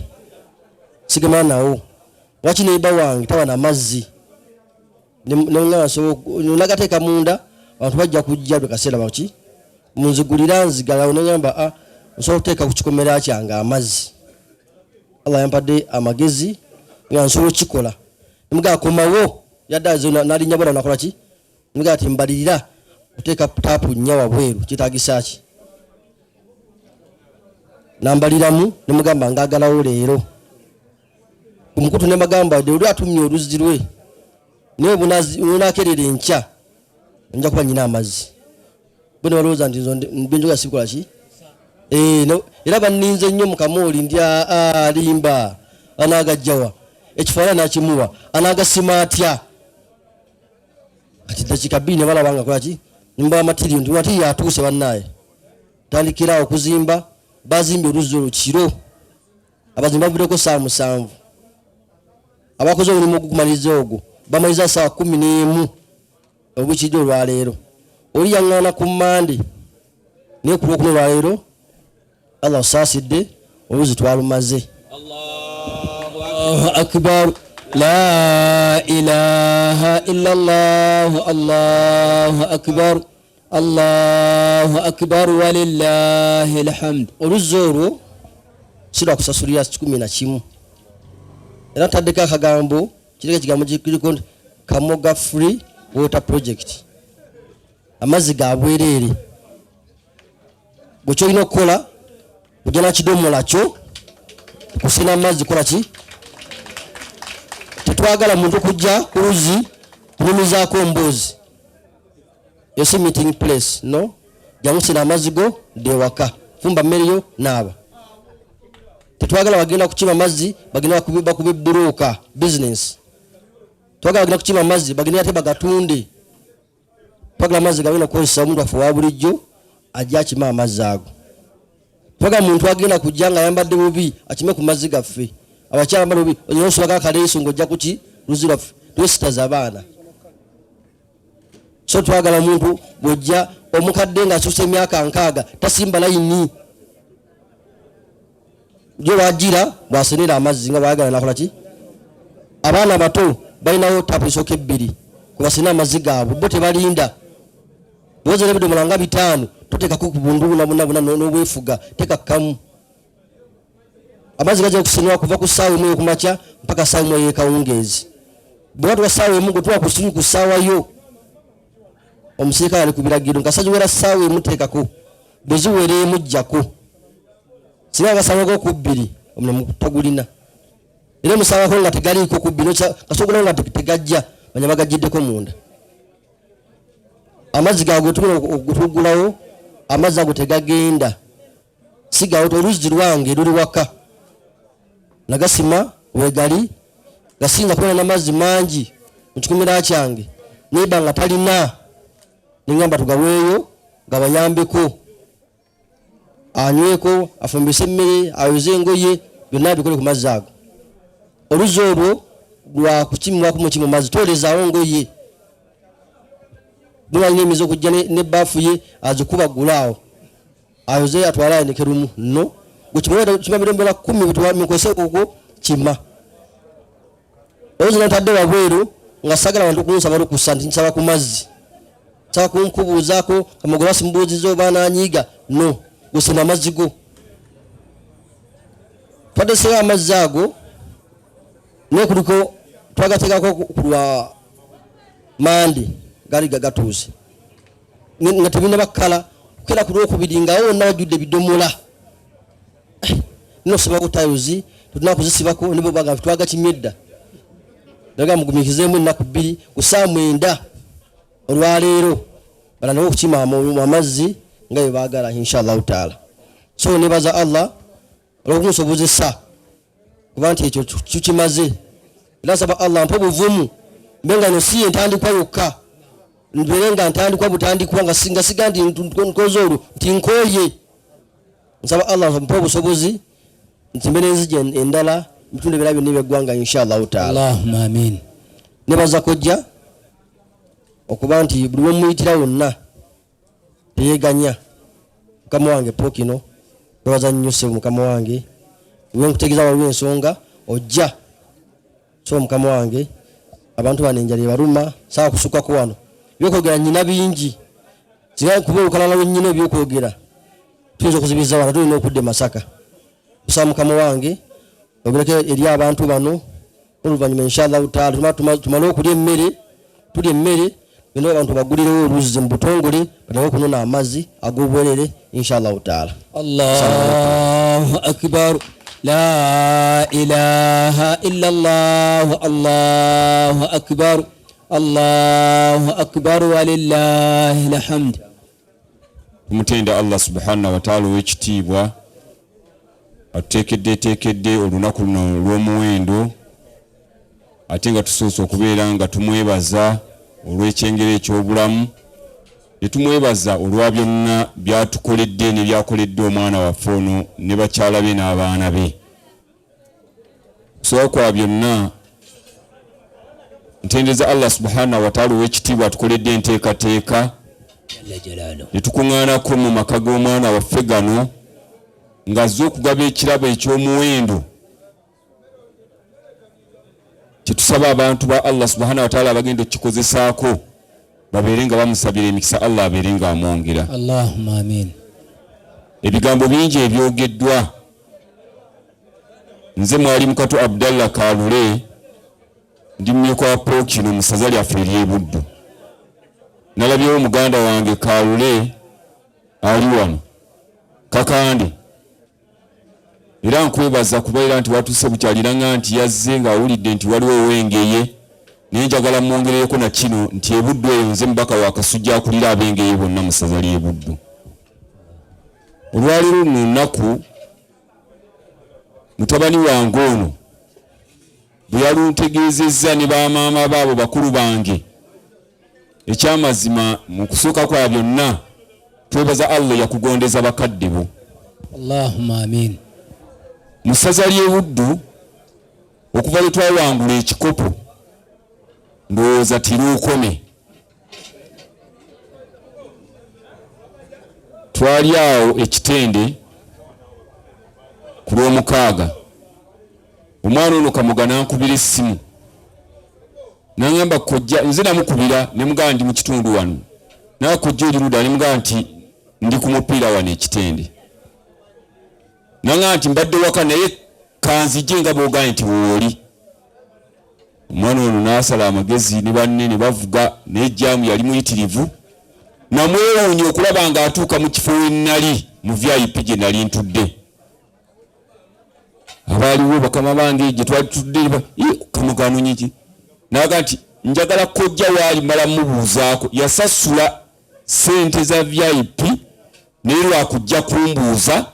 sigemana nawo waki neiba wange tawa na mazzi nagateeka munda abantu bajja kujja bwe kaseera baki munzigulira nzigalawo nengamba nsobola okuteeka ku kikomera kyange amazzi Allah yampadde amagezi nga nsobola okukikola nemugamba komawo yadde nalinnya bwana nakola ki nemugamba ti mbalirira oteeka taapu nnya wabweru kitagisa ki nambaliramu nemugamba ngaagalawo leero ku mukutu nemagamba oli atumye oluzzi lwe naye bunakerera enkya nja kuba nyina amazzi bwe balowooza nti benjoga sibikola ki era banninze nnyo mukamooli ndi alimba anaagajjawa ekifaananyi nakimuwa anaagasima atya kati dakika 2 ne balabanga kola ki nimba matiriyo nti matiriyo atuuse bannaaye tandikira okuzimba bazimba oluzi olukiro abazimba bavuddeko saa 7 abakoze omulimu okumaliriza ogwo bamaliza saa 11 obukidde olwaleero oli yaŋŋaana ku Mande naye ku Lwokuna olwaleero Allah osaasidde oluzi twalumaze. Allahu akbar la ilaha illallah Allahu akbar Allahu akbar walillahi alhamd. Oluzi olwo sirwa kusasulira 11 era taddeko akagambo kireke kigambo kiriko Kamoga Free Water Project. Amazzi ga bwereere bwe kyolina okukola ojja na kidomola kyo kusina amazzi kola ki tetwagala muntu kujja ku luzi kunumizaako mboozi yosi meeting place no jamusina amazzi go dewaka fumba mmere yo naaba tetwagala bagenda kukima amazzi bagenda bakube buroka business twagala bagenda kukima amazzi bagenda ate bagatunde twagala amazzi gabina kukozesa omuntu afe wa bulijjo ajja akima amazzi ago twagala muntu agenda kujja nga ayambadde bubi akime ku mazzi gaffe abakyala bano bubi onyosobaga kaleeso ng'ojja kuki luzi lwaffe twesitaza abaana so twagala muntu bw'ojja omukadde ng'asusa emyaka 6 tasimba layini gye wagira bwasenera amazzi nga bwayagala nakola ki abaana bato balinawo tapu esooka 2 kubasena amazzi gaabwe bo tebalinda boza n'ebidomola nga 5 toteekako ku bundubula bonna n'obwefuga teeka kamu amazzi gajja okusenera kuva ku ssaawa 1 okumakya mpaka ssaawa 1 ey'ekawungeezi bwe watuwa ssaawa 1 gwe tuwa ku ssaawa yo omusirikale ali ku biragiro nga saziwera ssaawa 1 teekako bwe ziwera emu jjako singa gasangako ku 2 omulimu tagulina era omusangako nga tegaliiko ku 2 kasogolawo nga tegajja banya bagajjiddeko munda amazzi gawe getumira okutugulawo amazzi ago tegagenda sigawo oluzi lwange luli waka nagasima wegali gasinga kubona n'amazzi mangi mu kikomera kyange niba nga talina ningamba tugaweeyo gabayambeko anyweko afumbise emmere ayoze engoye byonna bikole ku mazzi ago oluzi olwo lwa kukimibwako mu kimu mazzi tolezaawo ngoye bulanyina emize okujja n'ebbaafu ye azikubagulaawo ayoze atwala ayinike lumu no gwekimamirembera 10 bwetwamikozese okwo kima oluzi natadde wabweru nga sagala bantu kunsaba lukusa nti nsaba ku mazzi nsaba kunkubuuzaako Kamoga basimbuuziza oba nanyiiga no gusena amazzi go twadeseyo amazzi ago nekuliko twagateekako ku lwa Mande gali gagatuuse nga tebina bakala kera ku Lwokubiri nga wonna wajjudde ebidomola nosaba ku tayozi tulina kuzisibako nibo baga twagakimye edda daga mugumikizeemu ennaku 2 ku saa 9 olwaleero bala nabo okukima amazzi nga bwe baagala inshallah taala so nebaza Allah olw'okumusobozesa kuba nti ekyo kikimaze era nsaba Allah mpa obuvumu mbenga no si entandikwa yokka mbere nga ntandikwa butandikwa nga siga ndi nkoze olwo nti nkoye nsaba Allah mpa obusobozi nti mbere nzija endala bitunde birabyo n'eby'eggwanga inshallah taala Allahumma amin. nebaza kojja okuba nti buli womuyitira wonna teyeganya mukama wange Pokino nebaza nnyo ssebo mukama wange we nkutegeeza waliwo ensonga ojja so mukama wange abantu bano enjala ebaluma sawa kusukako wano byokwogera nyina bingi singa kuba olukalala lwennyina ebyokwogera tuyinza okuzibiriza wano tulina okudda Masaka kusaba mukama wange ogereko eri abantu bano oluvannyuma inshallah taala tumale okulya emmere tulya emmere bino abantu bagulirewo oluzi mu butongole banawe okunona amazzi ag'obwerere inshallah taala. Allahu akbar la ilaha illallah Allahu akbar Allahu akbar walillahi alhamd. Tumutenda Allah subhanahu wa ta'ala w'ekitiibwa atuteekedde olunaku luno olw'omuwendo ate nga tusoose okubeera nga tumwebaza olw'ekyengero eky'obulamu netumwebaza olwa byonna byatukoledde ne byakoledde omwana waffe ono ne bakyala be n'abaana be. Okusobola kwa byonna ntendeza Allah subhanahu wa ta'ala ow'ekitiibwa atukoledde enteekateeka ne tukuŋŋaanako mu maka g'omwana waffe gano ng'azze okugaba ekirabo eky'omuwendo. Kyetusaba abantu ba Allah subhanahu wa ta'ala abagenda okukikozesaako babeere nga bamusabira emikisa, Allah abeere nga amwongera. Allahumma amin. Ebigambo bingi ebyogeddwa. Nze mwali Mukatu Abdallah Kalule, ndi mmyuka wa Ppookino mu ssaza lyaffe ery'e Buddu. Nalabyewo muganda wange Kalule ali wano Kakande, era nkwebaza kubeera nti watuuse bukyaliranga nti yazze ng'awulidde nti waliwo owengeye, naye njagala mwongereyeko na kino nti e Buddu eyo nze mubaka wa Kasujja akulira abengeye bonna mu ssaza ly'e Buddu. Olwaleero luno nnaku mutabani wange ono bwe yaluntegeezezza ne bamaama baabo bakulu bange, ekyamazima mu kusooka kwa byonna twebaza Allah yakugondeza bakadde bo. Allahumma amin. Mu ssaza ly'e Buddu okuva lwe twawangula ekikopo ndowooza tiruukome, twali awo ekitende ku lw'omukaaga. Omwana ono Kamoga nankubira essimu n'angamba kojja, nze namukubira ne mugamba ndi mu kitundu wano, naye kojja oli ludda ne mugamba nti ndi ku mupiira wano ekitende. N'angamba nti mbadde waka naye kanzijje nga bw'ogambye nti wooli. Omwana ono n'asala amagezi ne banne ne bavuga, naye jjaamu yali muyitirivu. Namwewuunya okulaba ng'atuuka mu kifo we nnali mu VIP gye nali ntudde. Abaaliwo bakama bange gye twali tutudde Kamoga anonyiki. Naga nti njagala kojja waali mala mubuuzaako, yasasula ssente za VIP naye lwakujja kumbuuza,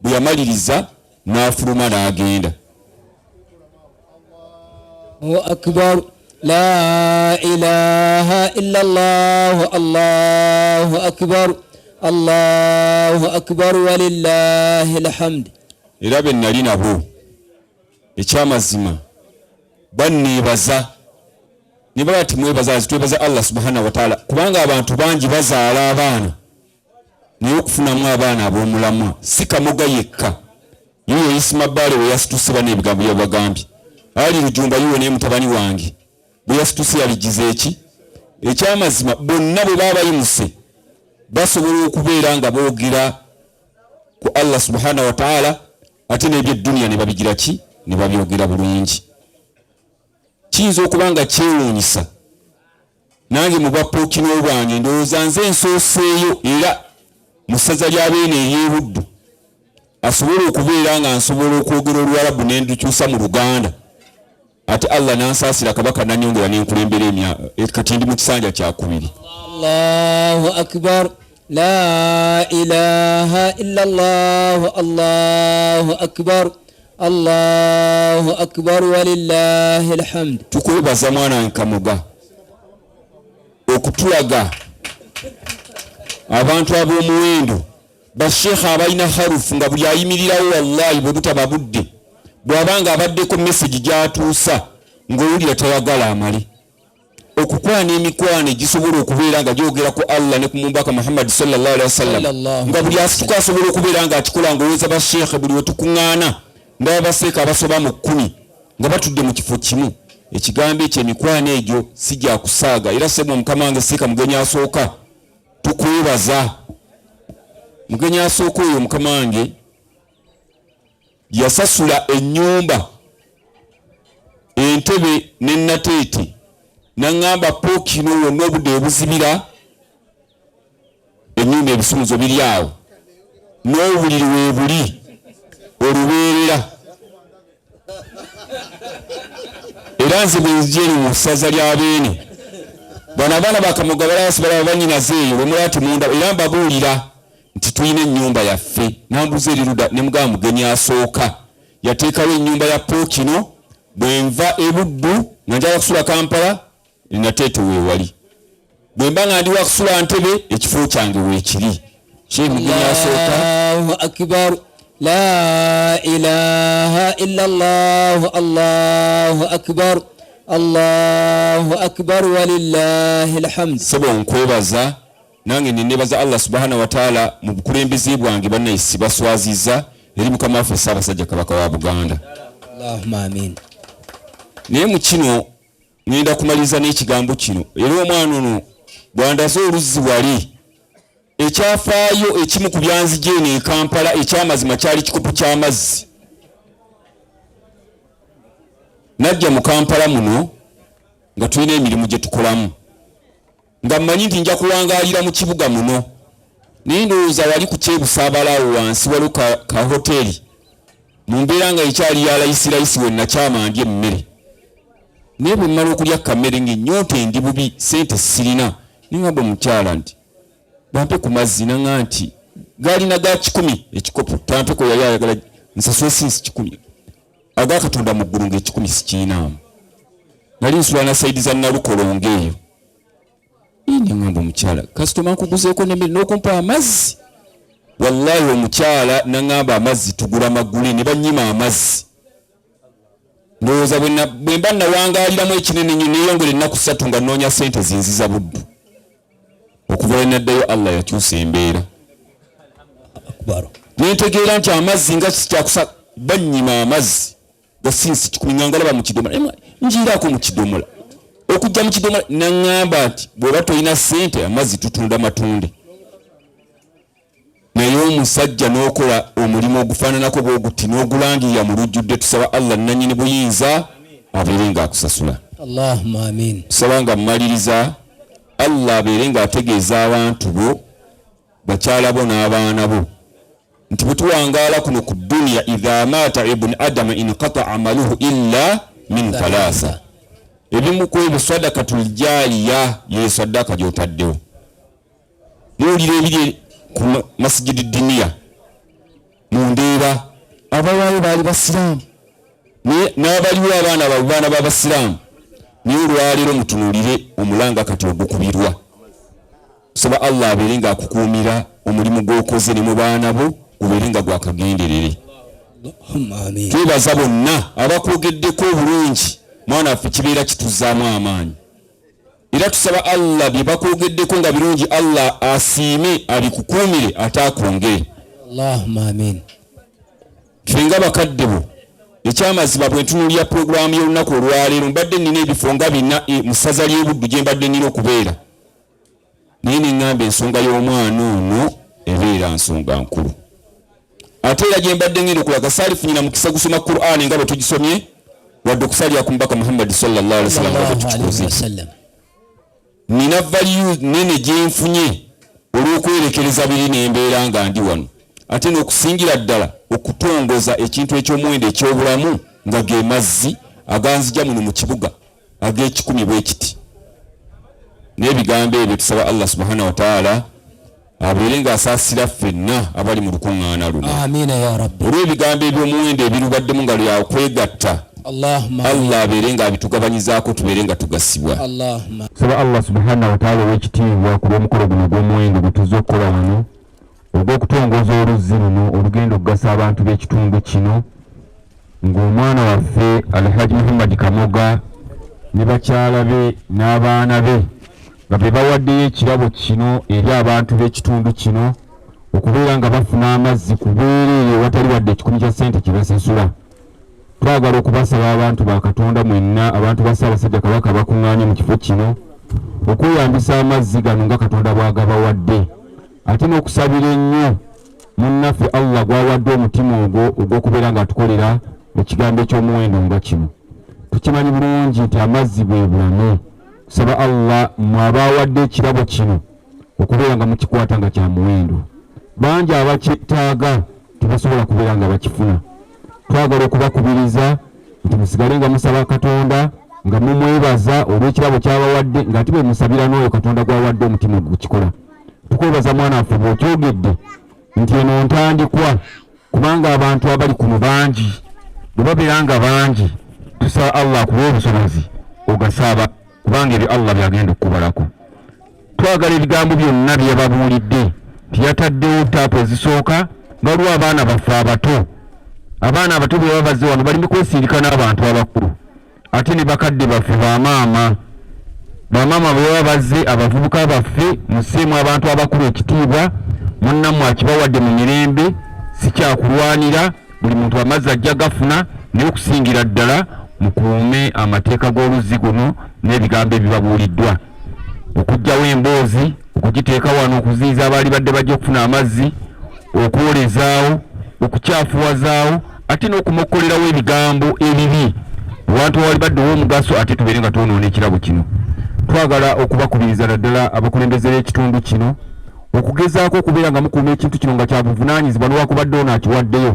bwe yamaliriza n'afuluma n'agenda. Allahu akbar, la ilaha illa Allah, Allahu akbar, Allahu akbar walillahi alhamd. Era be nali nabo ekyamazima banneebaza ne baba ati mwebaza, twebaza Allah subhanahu wa ta'ala kubanga abantu bangi bazaala abaana naye okufunamu abaana ab'omulamwa si Kamoga yekka. Yiyo Isma Bale we yasituse bano ebigambo byabagambye, ali Rujumba yiwe naye mutabani wange bwe yasituse yaligize eki ekyamazima. Bonna bwe baba bayimuse basobola okubeera nga boogera ku Allah subhanahu wa ta'ala, ate n'ebyedduniya ne babigira ki, ne babyogera bulungi. Kiyinza okuba nga kyewuunyisa nange mu Bwapookino bwange ndowooza nze nsooseeyo era mu ssaza ly'abeene ery'e Buddu asobola okubeera nga nsobola okwogera Oluwarabu ne ndukyusa mu Luganda, ate Allah n'ansaasira Kabaka n'annyongera n'enkulembera kati ndi mu kisanja kyakubiri. Allahu akbar, la ilaha illa Allah, Allahu akbar, Allahu akbar walillahi alhamd. Tukwebaza mwana Kamoga okutulaga abantu ab'omuwendo basheekha abalina harufu nga buli ayimirirawo wallahi bwe butaba budde bw'abanga abaddeko message gy'atuusa ng'owulira tayagala amale okukwana emikwano egisobola okubeera nga gyogera ku Allah ne ku mubaka Muhammad sallallahu alaihi wasallam, nga buli asituka asobola okubeera nga akikola ng'oweza basheekhe buli wetukuŋŋaana ndaba baseeka abasoba mu 10 nga batudde mu kifo kimu. Ekigambo ekyo emikwano egyo si gya kusaaga, era sebo Mukama wange Siika Mugenyi asooka tukwebaza. Mugenyi asooka oyo Mukama wange yasasula ennyumba, entebe n'ennateete, n'aŋŋamba Pookino wonna obudde obuzibira ennyumba ebisumuzo biri awo n'obuliri weebuli olubeerera. Era nze bwe njeeri mu ssaza ly'abeene bano abaana ba Kamoga balabasi balaba bannyinaze eyo bwemulaba timunda, era mbabuulira nti tulina ennyumba yaffe. Nambuuza eri ludda ne mugamba Mugenyi asooka yateekawo ennyumba ya Pookino, bwe nva e Buddu nga njala kusula Kampala nateete weewali. bwe mba nga ndi wa kusula ntebe ekifo kyange weekiri. Sheikh Mugeni asooka. Allahu akbar. La ilaha illallah. Allahu akbar. Allahu akbar walillahi alhamd. Sebo nkwebaza nange ninnebaza Allah subhanahu wa ta'ala mu bukulembeze bwange bannayisi baswaziza eri Mukama waffe Ssaabasajja Kabaka wa Buganda. Allahumma amin. Naye mu kino ngenda kumaliza n'ekigambo kino era omwana ono bwandaze oluzzi wali ekyafaayo ekimu ku byanzije eno e Kampala ekyamazima kyali kikopo ky'amazzi. Najja mu Kampala muno nga tulina emirimu gye tukolamu nga mmanyi nti nja kuwangaalira mu kibuga muno naye ndowooza wali ku kyebusaabalawo wansi waliwo ka hoteri mu mbeera nga ekyali ya layisi we nakyama ndye emmere naye bwe mmala okulya kammere ng'ennyonta endi bubi sente sirina ningamba omukyala nti bampe ku mazzi naŋŋa nti gaalina ga 10 ekikopo tampeko yali ayagala nsasule sinsi 10 aga Katonda mu ggulu ng'ekikumi sikiinaamu nali nsula na sayidi za Nalukolongo eyo ningamba omukyala kasitoma nkuguzeeko n'emmere n'okumpa amazzi. Wallahi omukyala naŋŋamba amazzi tugula magule ne bannyima amazzi. Ndowooza bwe mba nawangaaliramu ekinene nnyo neeyongera ennaku 3 nga nnoonya ssente zinziza buddu. Okuva lwe naddayo Allah yakyusa embeera. Nentegeera nti amazzi nga kikyakusa bannyima amazzi ga sinsi 10 nga ngalaba mu kidomola. Njiiraako mu kidomola. Okujja mu kidomola naŋŋamba nti bw'oba tolina ssente amazzi tutunda matunde. Naye omusajja n'okola omulimu ogufaananako bw'oguti n'ogulangirira mu lujjudde tusaba Allah nannyini buyinza abeere ng'akusasula. Allahumma amin. Tusaba nga mmaliriza Allah abeere ng'ategeeza abantu bo bakyala bo n'abaana bo nti bwe tuwangaala kuno ku dduniya idha maata ibnu adama inqata amaluhu illa min thalatha. Ebimu ku ebyo sadakatul jaaliya ye sadaka gy'otaddewo. N'owulira ebiri ku masjidi diniya mu Ndeeba abawaayo baali basiraamu n'abaliwo abaana b'abasiraamu naye olwaleero mutunuulire omulanga kati ogukubirwa. Tusaba Allah abeere ng'akukuumira omulimu gw'okoze ne mu baana bo gubeere nga gwakagenderere. Twebaza bonna abakwogeddeko obulungi mwana waffe kibeera kituzzaamu amaanyi era tusaba Allah bye bakwogeddeko nga birungi Allah asiime abikukuumire ate akwongere. Allahumma amin. Ffe nga bakadde bo ekyamazima bwe ntunuulira pulogulaamu y'olunaku olwaleero mbadde nnina ebifo nga 4 mu ssaza ly'e Buddu gye mbadde nnina okubeera naye ne ŋŋamba ensonga y'omwana ono ebeera nsonga nkulu ate era gye mbadde ngenda okulaga saalifunyina mukisa gusoma Qur'ani nga bwe tugisomye wadde okusalira ku mubaka Muhammad sallallahu alaihi wasallam nga bwe tukikoze. Nina value nene gye nfunye olw'okwerekereza biri n'embeera nga ndi wano ate n'okusingira ddala okutongoza ekintu eky'omuwendo eky'obulamu nga ge mazzi aganzija muno mu kibuga ag'ekikumi bwe kiti. N'ebigambo ebyo tusaba Allah subhanahu wa ta'ala abeere ng'asaasira ffenna abali mu lukuŋŋaana luno. Amiina ya Rabbi. Olw'ebigambo eby'omuwendo ebirubaddemu nga lya kwegatta Allah abeere ng'abitugabanyizaako tubeere nga tugasibwa. Saba Allah subhanahu wa ta'ala ow'ekitiibwa ku lw'omukolo guno ogw'omuwendo gwe tuzze okukola wano ogw'okutongoza oluzzi luno olugenda okugasa abantu b'ekitundu kino ng'omwana waffe Alhaji Muhammad Kamoga ne bakyala be n'abaana be nga be bawaddeyo ekirabo kino eri abantu b'ekitundu kino okubeera nga bafuna amazzi ku bwereere watali wadde ekikumi kya ssente kye basasula. Twagala okubasaba abantu ba Katonda mwenna abantu ba Ssaabasajja Kabaka bakuŋŋaanye mu kifo kino okweyambisa amazzi gano nga Katonda bw'agabawadde ate n'okusabira ennyo munnaffe Allah gwawadde omutima ogwo ogw'okubeera ng'atukolera ekigambo eky'omuwendo nga kino. Tukimanyi bulungi nti amazzi bwe bulamu. Tusaba Allah mwabawadde ekirabo kino okubeera nga mukikwata nga kya muwendo. Bangi abakyetaaga tebasobola kubeera nga bakifuna. Twagala okubakubiriza nti musigale nga musaba Katonda nga mumwebaza olw'ekirabo ky'abawadde ng'ate bwe musabira n'oyo Katonda gwawadde omutima ogukikola. Tukwebaza mwana waffe bw'okyogedde nti eno ntandikwa kubanga abantu abali kuno bangi bwe babeera nga bangi tusaba Allah akuwa obusobozi ogasaaba kubanga ebyo Allah byagenda okukubalako. twagala ebigambo byonna bye babuulidde tiyataddewo taapu ezisooka waliwo abaana baffe abato abaana abato bwe baba bazze wano balimi kwesiirika n'abantu abakulu ate ne bakadde baffe bamaama bwe baba bazze abavubuka baffe museemu abantu abakulu ekitiibwa munnammwe akibawadde mu mirembe si kyakulwanira buli muntu amazzi ajja gafuna naye okusingira ddala mukuume amateeka g'oluzzi guno n'ebigambo ebibabuuliddwa okuggyawo emboozi okugiteeka wano okuziyiza abaali badde bajja okufuna amazzi okwolezaawo okukyafuwazaawo ate n'okumokkolerawo ebigambo ebibi abantu awali baddewo omugaso ate tubeere nga twonoona ekirabo kino twagala okubakubiriza naddala abakulembeze b'ekitundu kino okugezaako okubeera nga mukuuma ekintu kino nga kyabuvunaanyizibwa nowakubadde ono akiwaddeyo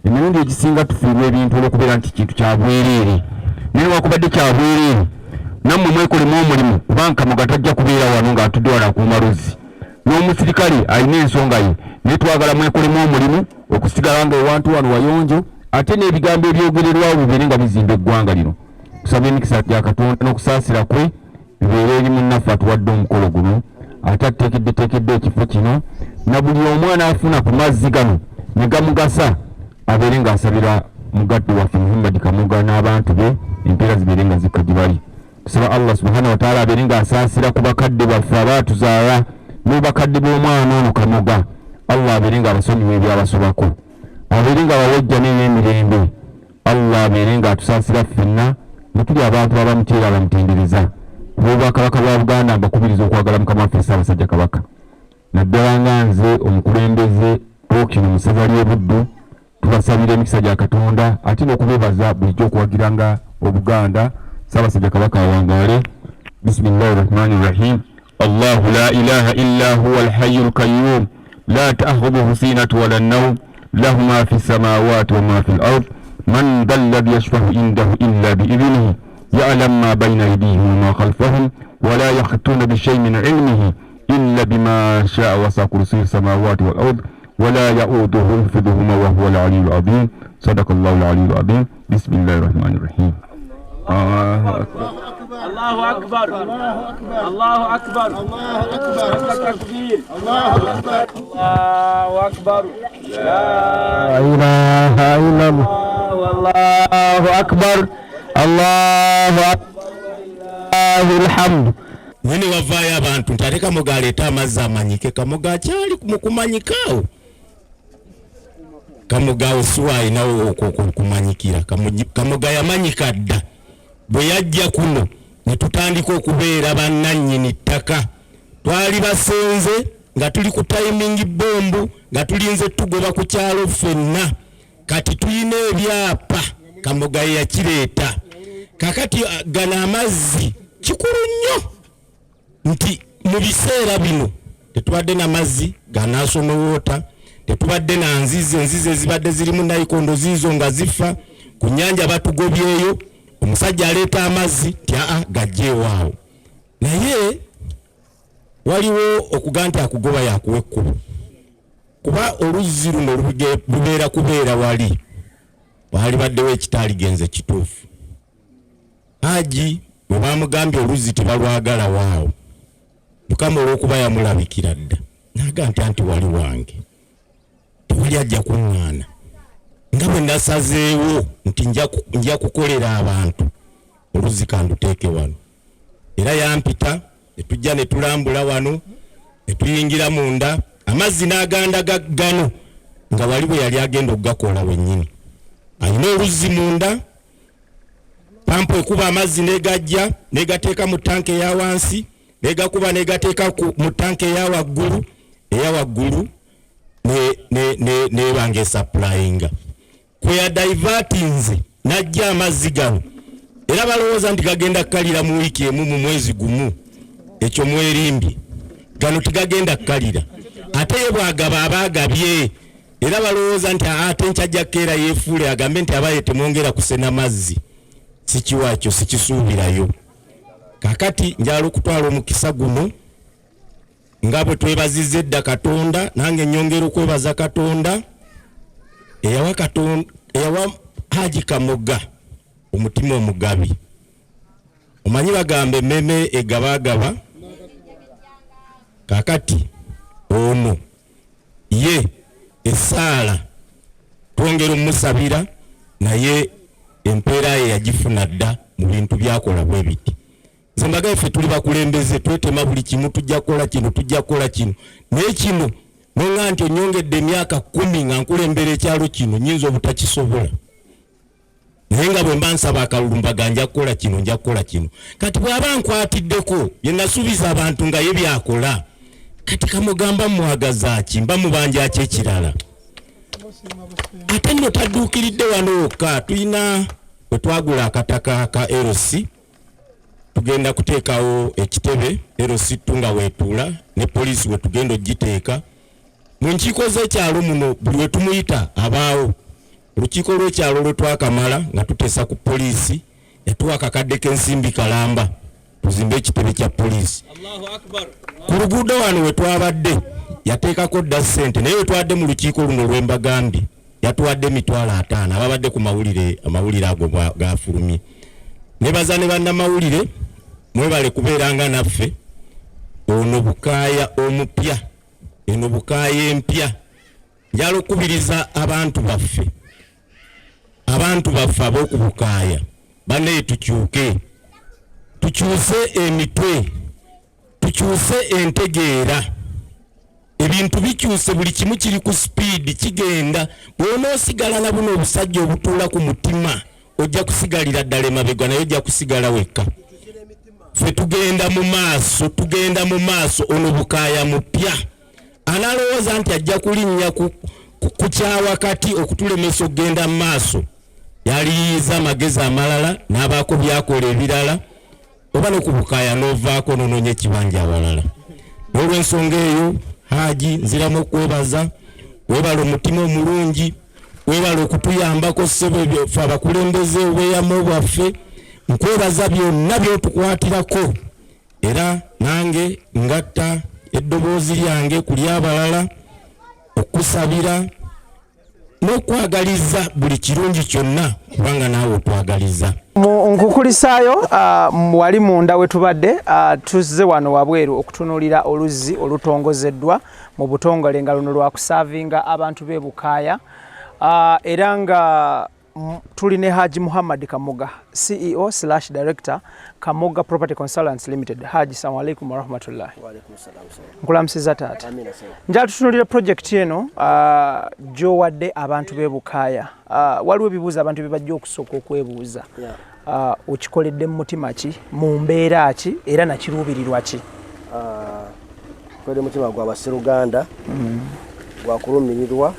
emirundi egisinga tufiirwa ebintu olw'okubeera nti kintu kyabwereere naye wakubadde kyabwereere nammwe mwekolemu omulimu kubanga Kamoga tajja kubeera wano ng'atudde wano akuuma luzzi n'omusirikale alina ensonga ye naye twagala mwekolemu omulimu okusigala nga ewantu wano wayonjo ate n'ebigambo ebyogererwawo bibeere nga bizimba eggwanga lino tusaba emikisa gya Katonda n'okusaasira kwe bibeere eri munnaffe atuwadde omukolo guno ate ateekeddeteekedde ekifo kino na buli omwana afuna ku mazzi gano ne gamugasa abeere ng'asabira mugadde waffe Muhammad Kamoga n'abantu be empeera zibeere nga zikka gye bali tusaba Allah subhanahu wa ta'ala abeere ng'asaasira ku bakadde baffe abaatuzaala n'obakadde b'omwana ono Kamoga Allah abeere ng'abasonyiwa ebyabasobako abeere ng'abawejja n'emirembe Allah abeere ng'atusaasira ffenna ne tuli abantu abamuteera abamutendereza Obwakabaka bwa Buganda mbakubiriza okwagala Mukama waffe Ssaabasajja Kabaka naddala nga nze omukulembeze Ppookino Musaza ly'Ebuddu tubasabira emikisa gya Katonda ate n'okubeebaza bulijjo okuwagiranga Obuganda Ssaabasajja Kabaka awangaale bismillahi rahmani rahim Allahu la ilaha illa huwa alhayyul qayyum la ta'khudhuhu sinatun wala nawm lahu ma fi samawati wa ma fi al-ard man dhal ladhi yashfa'u indahu illa bi idhnihi يعلم ما بين أيديهم وما خلفهم ولا يحيطون بشيء من علمه إلا بما شاء وسع كرسيه السماوات والأرض ولا يؤوده حفظهما وهو العلي العظيم صدق الله العلي العظيم بسم الله الرحمن الرحيم الله أكبر الله أكبر الله أكبر الله أكبر التكبير الله أكبر الله أكبر لا إله إلا الله والله أكبر Allahu alhamdu mwene wavaayo abantu nti Kamoga aleeta amazzi amanyike Kamoga akyali mu kumanyikaawo Kamoga osuwa alinawo okumanyikira Kamoga yamanyika dda bwe yajja kuno ne tutandika okubeera bannannyini ttaka twali basenze nga tuli ku timing bombu nga tulinze tugoba ku kyalo ffenna kati tulina ebyapa Kamoga yakireeta kakati gana amazzi kikulu nnyo nti mu biseera bino tetubadde na mazzi ga national water tetubadde na nzizi ezibadde zirimu nayikondo ziizo nga zifa ku nnyanja batugobyeyo omusajja aleeta amazzi tyaa gajjeewaawo naye waliwo okuga nti akugoba yakuwa ekkubo kuba oluzzi luno lubeera kubeera wali baddewo ekitaali genze kituufu Haji bwe bamugambye oluzzi tebalwagala waawo Mukama olw'okuba yamulabikira dda n'agamba nti wali wange tewali ajja kuŋŋaana nga bwe nasazeewo nti nja kukolera abantu oluzzi kanduteeke wano era yampita ne tujja ne tulambula wano ne tuyingira munda amazzi n'aganda gaggano nga wali bwe yali agenda okugakola wennyini alina oluzzi munda pampo ekuba amazzi negajja negateeka mu tanke eya wansi negakuba negateeka mu tanke eya waggulu nebanga esupplyinga kwe yadivertinze najja amazzi gano era balowooza nti gagenda kukalira mu wiiki emu mu mwezi gumu ekyo mwerimbye gano tigagenda kukalira ate ye bwagaba abaagabye era balowooza nti ate nkyajja kukeera yeefuule agambe nti abaye temwongera kusena mazzi sikiwakyo sikisuubirayo kakati njala okutwala omukisa guno nga bwe twebazizza edda Katonda nange nyongera okwebaza Katonda eyawa Haji Kamoga omutima omugabi omanyi bagamba emmeme egabagaba kakati ono ye esaala twongera omusabira naye empeera ye yagifuna dda mu bintu byakola bwe biti. Nze mbagaye ffe tuli bakulembeze twetema buli kimu tujja kukola kino tujja kukola kino naye kino nonga nti onyongedde emyaka 10 nga nkulembera ekyalo kino nyinza obutakisobola. Naye nga bwe mba nsaba akalulumbaga nja kukola kino nja kukola kino. Kati bw'aba nkwatiddeko bye nasuubiza abantu nga ye byakola kati kamugamba mwagaza ki mba mubanja ki ekirala. Ate nno tadduukiridde wano wokka tulina bwe twagula akataka ka LC tugenda kuteekawo ekitebe LC tunga wetuula ne poliisi we tugenda ogiteeka mu nkiiko z'ekyalo muno buli we tumuyita abaawo. Olukiiko lw'ekyalo lwe twakamala nga tuteesa ku poliisi yatuwa akakadde k'ensimbi kalamba tuzimbe ekitebe kya poliisi. Ku luguudo wano we twabadde yateekako dda ssente naye we twadde mu lukiiko luno lwe mbagambye yatuwadde $50,000 ababadde ku amawulire ago gafulumye. Nebaza ne bannamawulire mwebale kubeeranga naffe. Ono Bukaaya omupya eno Bukaaya empya njala okubiriza abantu baffe ab'oku Bukaaya banne tukyuke tukyuse emitwe tukyuse entegeera ebintu bikyuse buli kimu kiri ku speed kigenda bw'onoosigala na buno obusajja obutuula ku mutima ojja kusigalira ddala emabega naye ojja kusigala wekka. Ffe tugenda mu maaso ono Bukaaya mupya analowooza nti ajja kulinnya ku kyawakati okutulemesa okugenda mu maaso yaliyiza amagezi amalala n'abaako byakola ebirala oba ne ku Bukaaya n'ovaako n'onoonya ekibanja awalala. N'olw'ensonga eyo Haji nziramu okwebaza webala omutima omulungi webala okutuyambako ssebo ffe abakulembeze obweyamo bwaffe nkwebaza byonna byotukwatirako era nange ngatta eddoboozi lyange kuli abalala okusabira n'okwagaliza buli kirungi kyonna kubanga naawe otwagaliza. Nkukulisaayo wali munda we tubadde tuzze wano wabweru okutunuulira oluzzi olutongozeddwa mu butongole nga luno lwa kusaavinga abantu b'e Bukaaya era nga tuli ne Haji Muhammad Kamoga CEO/Director Kamoga Property Consultants Limited. Haji, assalamu alaikum wa rahmatullahi. Wa alaikum salam. Nkulamusiza taata. Amina sana. Njala tutunuulira project eno gy'owadde abantu b'e Bukaaya. Waliwo ebibuuzo abantu bye bajja okusooka okwebuuza. Okikoledde mu mutima ki mu mbeera ki era nakiruubirirwa ki? Tukoledde mu mutima gwa Basseruganda gwa kulumirirwa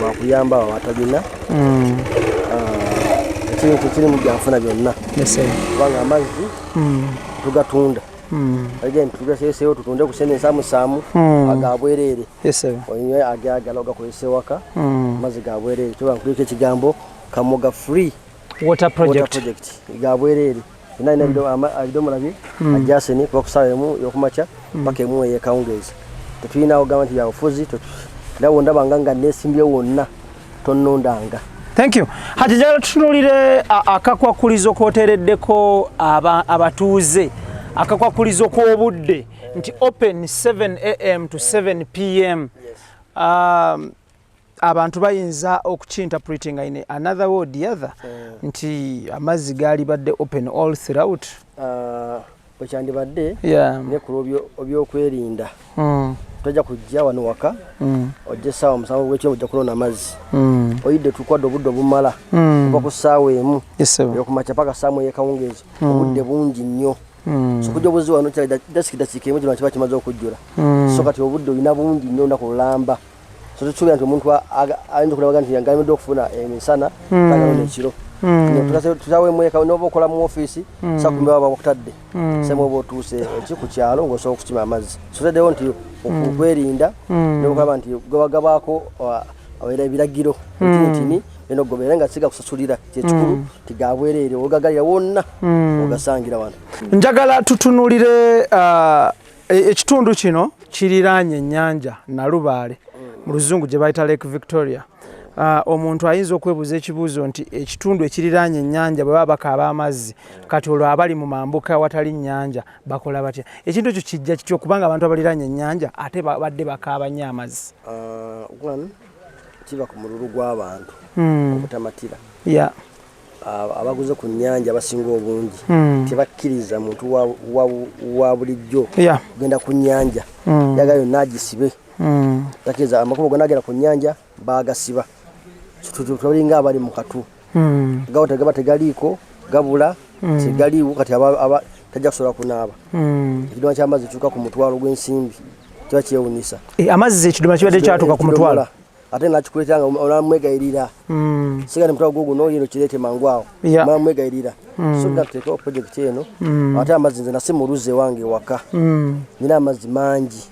gwa kuyamba abatalina ekintu kiri mu byanfuna byonna kubanga amazzi tugatunda again tugaseeseewo tutunde kusene nsaamusaamu agabwereere onywe agagala ogakozesa ewaka amazzi gabwereere tuba nkuliko ekigambo Kamoga Free Water Project gabwereere inaina ebidomola bye ajaseni kuba kusaawa emu yokumakya paka emu eyekawungeezi tetulinawo gamba nti byabufuzi nawo ndabanga nga nesimbye wonna tonnondanga. Thank you. Haji njala tutunuulire akakwakulizo kooteereddeko abatuuze akakwakulizo k'obudde nti open 7 am to 7 pm. Abantu bayinza okukinterpretinga in another word the other nti amazzi gaali badde open all throughout. Bwekyandibadde ne ku ebyokwerinda tojja kujja wano waka ojja essaawa musanvu w'ekiro ojja kulona amazzi oyidde tukwadde obudde obumala kuva ku ssaawa emu okumakya paka ssaawa ey'ekawungeezi obudde bungi nnyo so kujja obuzi wano dasikidasika emu kino kiba kimaze okujjula so kati obudde olina bungi nnyo olunaku lulamba so tusuubira nti omuntu ayinza okulabaga nti yangalimidde okufuna emisana tangalona ekiro tutawemu eka noba okola mu ofiisi sakumbe baba bakutadde sema oba otuuse eki ku kyalo ng'osobola okukima amazzi sotaddewo nti okwerinda nokulaba nti gwebagabaako awera ebiragiro ntini eno gobeera nga siga kusasulira kyekikulu tigabwereere ogagalira wonna ogasangira wano. Njagala tutunuulire ekitundu kino kiriraanye ennyanja Nalubaale mu luzungu gye bayita Lake Victoria. omuntu ayinza okwebuuza ekibuuzo nti ekitundu ekiriraanye ennyanja bwe baba bakaaba amazzi kati olwo abali mu mambuka awatali nnyanja bakola batya ekintu ekyo kijja kityo okubanga abantu abaliraanye ennyanja ate badde bakaaba nnyo amazzi kiva ku mululu gw'abantu obutamatira abaguze ku nnyanja abasinga obungi tebakkiriza muntu wa bulijjo kugenda ku nnyanja yaga yonna agisibe takiriza amakubo gonna agenda ku nnyanja bagasiba tulinga abali mu katu gawo tegaliiko gabula tegaliiwo kati tajja kusobola kunaaba ekidoma ky'amazzi kikyuka ku mutwalo gw'ensimbi kiba kyewunyisa amazzi ekidoma kibadde kyatuuka ku mutwalo ate nakikuleeta nga olamwegayirira sigane mutwalo gwo guno yino kireete mangu awo olamwegayirira so nakuteekawo projekiti eno ate amazzi nze nase muluze wange waka nina amazzi mangi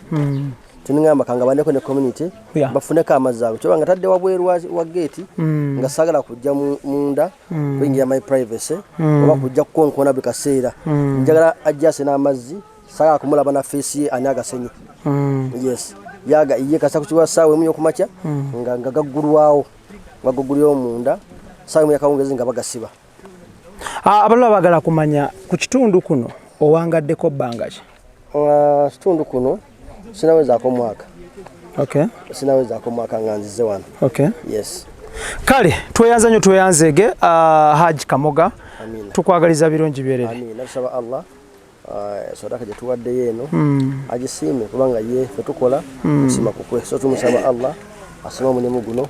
tuningamba kanga bandeko ne community bafuneko amazzi ago kyobanga tadde wabweru wa gate nga sagala kujja munda kuingira my privacy oba kujja kukonkona bikaseera njagala ajjase n'amazzi sagala kumulaba na face ye ani agasenyi yes yaga iye kasa kuchiwa sawe munyo kumacha nga gaggulwawo bagugulyo munda sawe yakawungezi nga bagasiba abalala bagala kumanya ku kitundu kuno owangaddeko bbanga ki kitundu kuno sinawezako mwaka sinawezako mwaka nga nzize wano yes kale tweyanza nnyo tweyanzege Haji Kamoga tukwagaliza birungi byerere nasaba Allah sadaka gye tuwaddeyo eno agisiime kubanga ye fetukola kusima kukwe so tumusaba Allah asima omulimu guno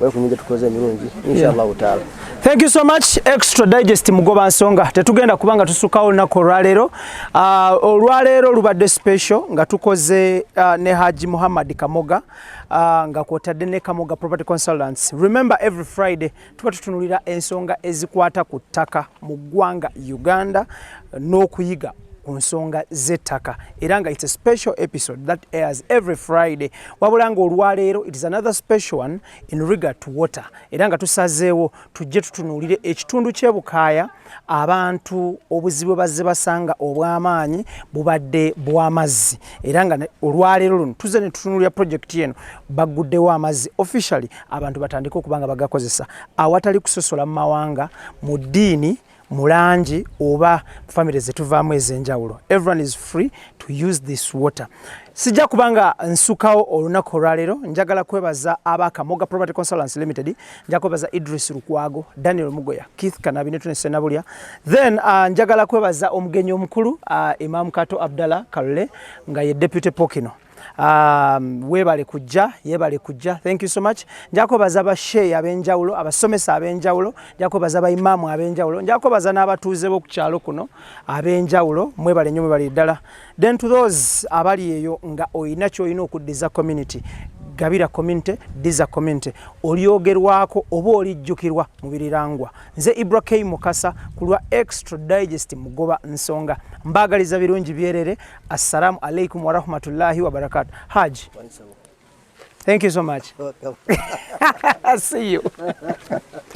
wekunyige tukoze emirungi inshallah taala. Thank you so much. Extra Digest Mugoba Nsonga tetugenda kubanga tusukawo olunaku olwaleero olwaleero lubadde special nga tukoze ne Haji Muhammad Kamoga nga kwotadde ne Kamoga Property Consultants. Remember every Friday tuba tutunulira ensonga ezikwata ku ttaka mu ggwanga Uganda n'okuyiga nsonga z'ettaka era nga it's a special episode that airs every Friday wabula nga olwaleero it is another special one in regard to water era nga tusazeewo tujje tutunuulire ekitundu ky'ebukaaya abantu obuzibu bazze basanga obw'amaanyi bubadde bw'amazzi era nga olwaleero luno tuzze ne tutunuulira projekiti eno bagguddewo amazzi officially abantu batandika okubanga bagakozesa awatali kusosola mu mawanga mu ddiini mulangi oba family zetuvaamu ez'enjawulo. Everyone is free to use this water. Sijja kubanga nsukawo olunaku olwaleero njagala kwebaza aba Kamoga Property Consultants Limited, njagala kwebaza Idris Lukwago, Daniel Mugoya, Keith Kanabi ne Senabulya. Then njagala kwebaza omugenyi omukulu Imam Kato Abdallah Kalule nga ye Deputy Pokino. Webale kujja yebale kujja, thank you so much. Njako baza abasheyi ab'enjawulo, abasomesa ab'enjawulo, njako baza abayimamu ab'enjawulo, njako baza n'abatuuze b'oku kyalo kuno ab'enjawulo, mwebale nnyo mwebale ddala. Then to those abali eyo nga oyina ky'olina okuddiza community, gabira community, diza community, olyogerwako oba olijjukirwa mu birirangwa. Nze Ibrahim Mukasa ku lwa Extra Digest Mugoba Nsonga. Mbagaliza birungi byerere. Assalamu alaikum wa rahmatullahi wa barakatuh. Haji. Thank you so much. See you.